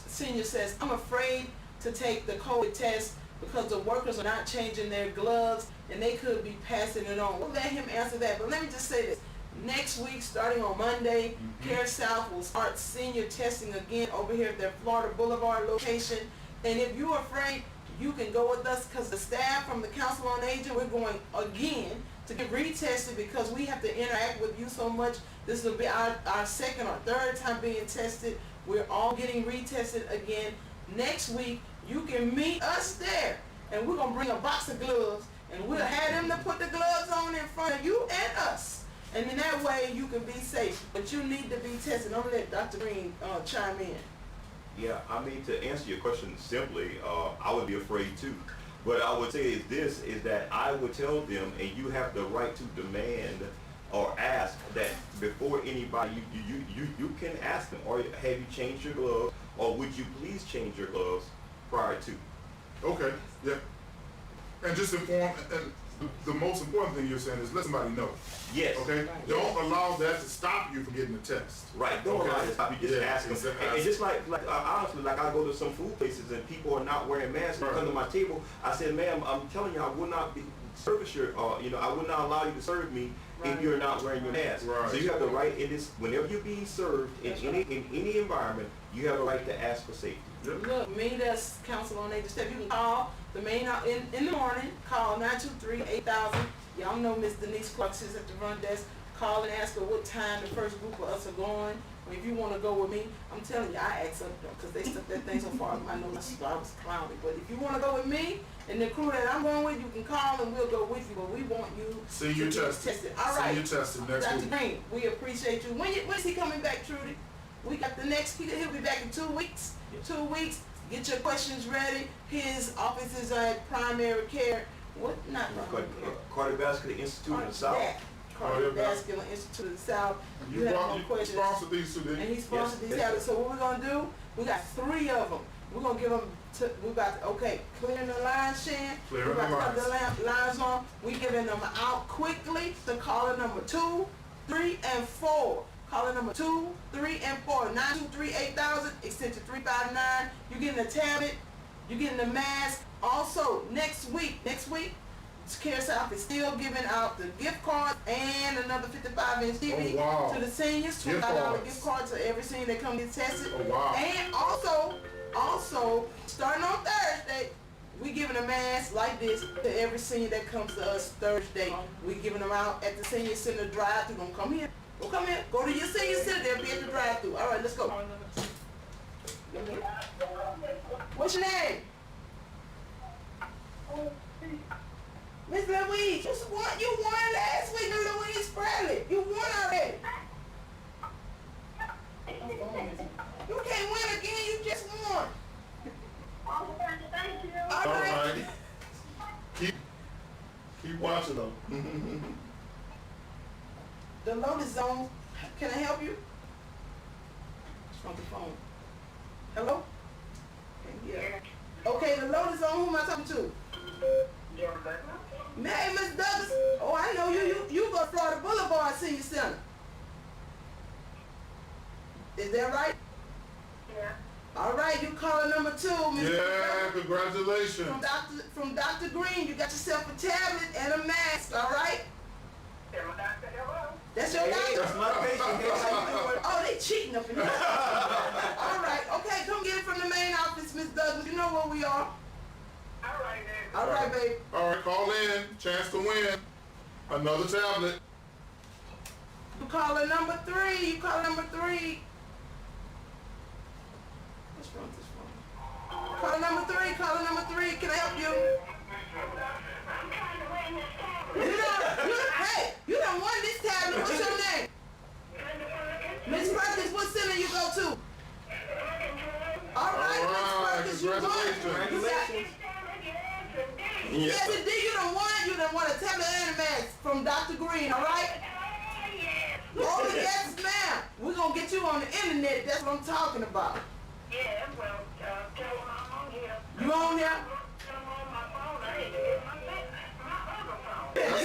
senior says, I'm afraid to take the COVID test because the workers are not changing their gloves and they could be passing it on. We'll let him answer that, but let me just say this. Next week, starting on Monday, Care South will start senior testing again over here at their Florida Boulevard location. And if you're afraid, you can go with us because the staff from the Council on Aging, we're going again to get retested because we have to interact with you so much. This will be our 2nd or 3rd time being tested. We're all getting retested again. Next week, you can meet us there, and we're going to bring a box of gloves, and we'll have them to put the gloves on in front of you and us. And in that way, you can be safe. But you need to be tested. I'm going to let Dr. Green chime in. Yeah, I mean, to answer your question simply, I would be afraid too. What I would say is this, is that I would tell them, and you have the right to demand or ask that before anybody, you can ask them, or have you changed your gloves, or would you please change your gloves prior to? Okay, yeah. And just inform, and the most important thing you're saying is let somebody know. Yes. Okay? Right. Don't allow that to stop you from getting the test. Right, don't allow it to stop you, just Yeah, ask them. just And ask. just like honestly, like I go to some food places and people are not wearing masks and Right. come to my table, I said, ma'am, I'm telling you, I will not be service your, I will not allow you to serve me if Right. you're not wearing your mask. Right. So you have the right in this, whenever you're being served in That's any environment, you have a right to ask for safety. Yep. Look, me, that's council on aging step. You can call the main out in the morning, call 923-8000. Y'all know Miss Denise Clark sits at the front desk. Call and ask her what time the first group of us are going. If you want to go with me, I'm telling you, I asked them because they stuck that thing so far. I know I was clowny, but if you want to go with me and the crew that I'm going with, you can call and we'll go with you. But we want you Senior to get tested. All right, Senior tested next Dr. week. Green, we appreciate you. When's he coming back, Trudy? We got the next. He'll be back in 2 weeks. Yes. 2 weeks. Get your questions ready. His office is at Primary Care. What? Not Primary Care. Cardiovascular Institute in the South. Cardiovascular Institute of the South. You have more You questions. sponsored these two, didn't And you? he sponsored Yes, these yes. tablets. So what we're gonna do? We got 3 of them. We're gonna give them. We got clearing the lines, Shan. Clearing we got the to cut the lines on. We giving them out quickly. So caller number 2, 3, and 4. Caller number 2, 3, and 4. 923-8000 extension 359. You getting a tablet. You getting the mask. Also next week. Care South is still giving out the gift card and another 55-inch TV Oh, wow. to the seniors. Gift $25 cards. gift card to every senior that come get tested. Oh, wow. And also, starting on Thursday, we giving a mask like this to every senior that comes to us Thursday. We giving them out at the senior center drive-thru. Gonna come here. Go to your senior center. They'll be at the drive-thru. All right, let's go. What's your name? Miss Louise, you won last week, Miss Louise Bradley. You won already. You can't win again, you just won. All All right. right. Keep watching them. The Lotus Zone, can I help you? It's from the phone. Hello? Yeah. Okay, the Lotus Zone, who am I talking to? Hey, Miss Douglas. Oh, I know you. You go to Florida Boulevard Senior Center. Is that right? Yeah. All right, you caller number 2, Miss Yeah, Douglas. congratulations. From Dr. Green, you got yourself a tablet and a mask, all right? Tell my doctor hello. That's your Hey, doctor? that's my patient. Hey, how you doing? Oh, they cheating up in here. All right, okay, come get it from the main office, Miss Douglas. You know where we are. All right then. All right, baby. All right, call in. Chance to win another tablet. You caller number 3. What's wrong with this phone? Caller number 3. Can I help you? I'm trying to win this tablet. Hey, you done won this tablet. What's your name? Miss Perkins, what center you go to? All right, Miss Perkins, you won. Congratulations. Yes, indeed, you done won a tablet and a mask from Dr. Green, all right? Oh, yes, ma'am. We're going to get you on the internet. That's what I'm talking about. Yeah, well, tell them I'm on here. You on there? Tell them on my phone. I need to get my other phone. That's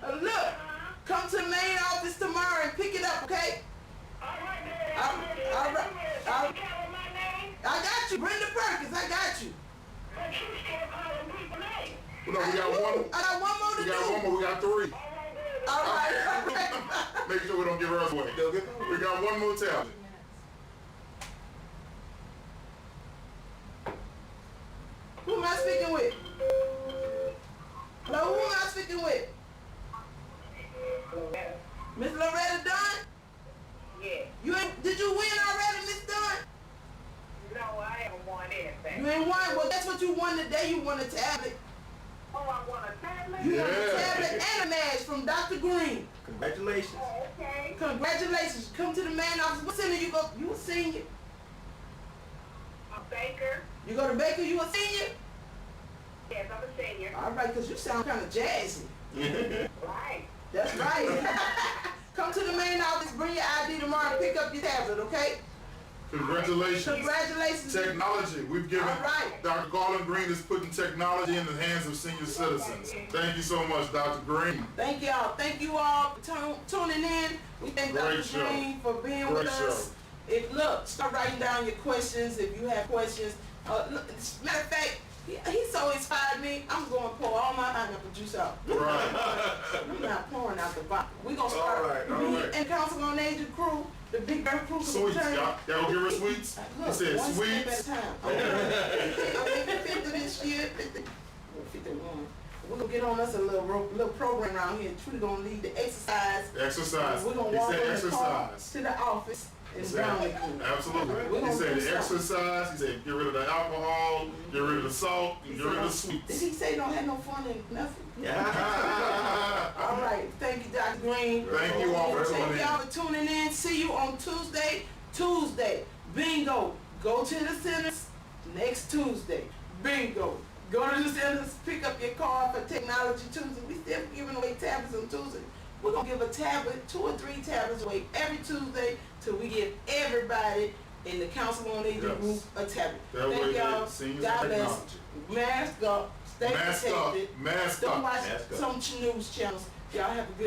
right. Look, come to the main office tomorrow and pick it up, okay? All right, then. All right. You calling my name? I got you. Brenda Perkins, I got you. But you still calling people names. No, we got one. I got one more to We got one do. more. We got 3. All right, then. All right. Make sure we don't give her away. We got one more tablet. Who am I speaking with? Hello, who am I speaking with? Miss Loretta Dunn? Yeah. Did you win already, Miss Dunn? No, I haven't won anything. You ain't won. Well, that's what you won today. You won a tablet. Oh, I won a tablet? You won a Yeah. tablet and a mask from Dr. Green. Congratulations. Oh, okay. Congratulations. Come to the main office. What center you go? You a senior. A baker. You go to Baker, you a senior? Yes, I'm a senior. All right, because you sound kind of jazzy. Right. That's right. Come to the main office, bring your ID tomorrow and pick up your tablet, okay? Congratulations. Congratulations. Technology. We've given, All right. Dr. Garland Green is putting technology in the hands of senior citizens. Thank you so much, Dr. Green. Thank y'all. Thank you all for tuning in. We thank Great Dr. show. Green for being Great with us. Look, start writing down your questions if you have questions. Look, matter of fact, he so inspired me. I'm going to pour all my pineapple juice out. Right. I'm not pouring out the bottle. We're going to start. All right, all Me right. and Council on Aging crew, the Big Bird crew. Sweets. Y'all go give her sweets? He Look, said one step at a sweets. time. I'm making 50 this year. 51. We're going to get on us a little program around here. We're going to lead the exercise. Exercise. We're going He to walk said in the car exercise. to the office and He down said, the absolutely. We're He gonna said do the exercise. He said get rid of the alcohol, get rid of the salt, and get rid of the Did sweets. he say don't have no fun and nothing? Yeah. All right. Thank you, Dr. Green. Thank you all for tuning Thank in. y'all for tuning in. See you on Tuesday. Bingo. Go to the centers next Tuesday. Bingo. Go to the centers, pick up your card for Technology Tuesday. We still giving away tablets on Tuesday. We're going to give a tablet, 2 or 3 tablets away every Tuesday till we give everybody in the Council on Aging Yes. group a tablet. That way Thank they y'all. seniors God and bless. technology. Mask up. Stay Mask up. protected. Mask Don't up. watch Mask up. some news channels. Y'all have a good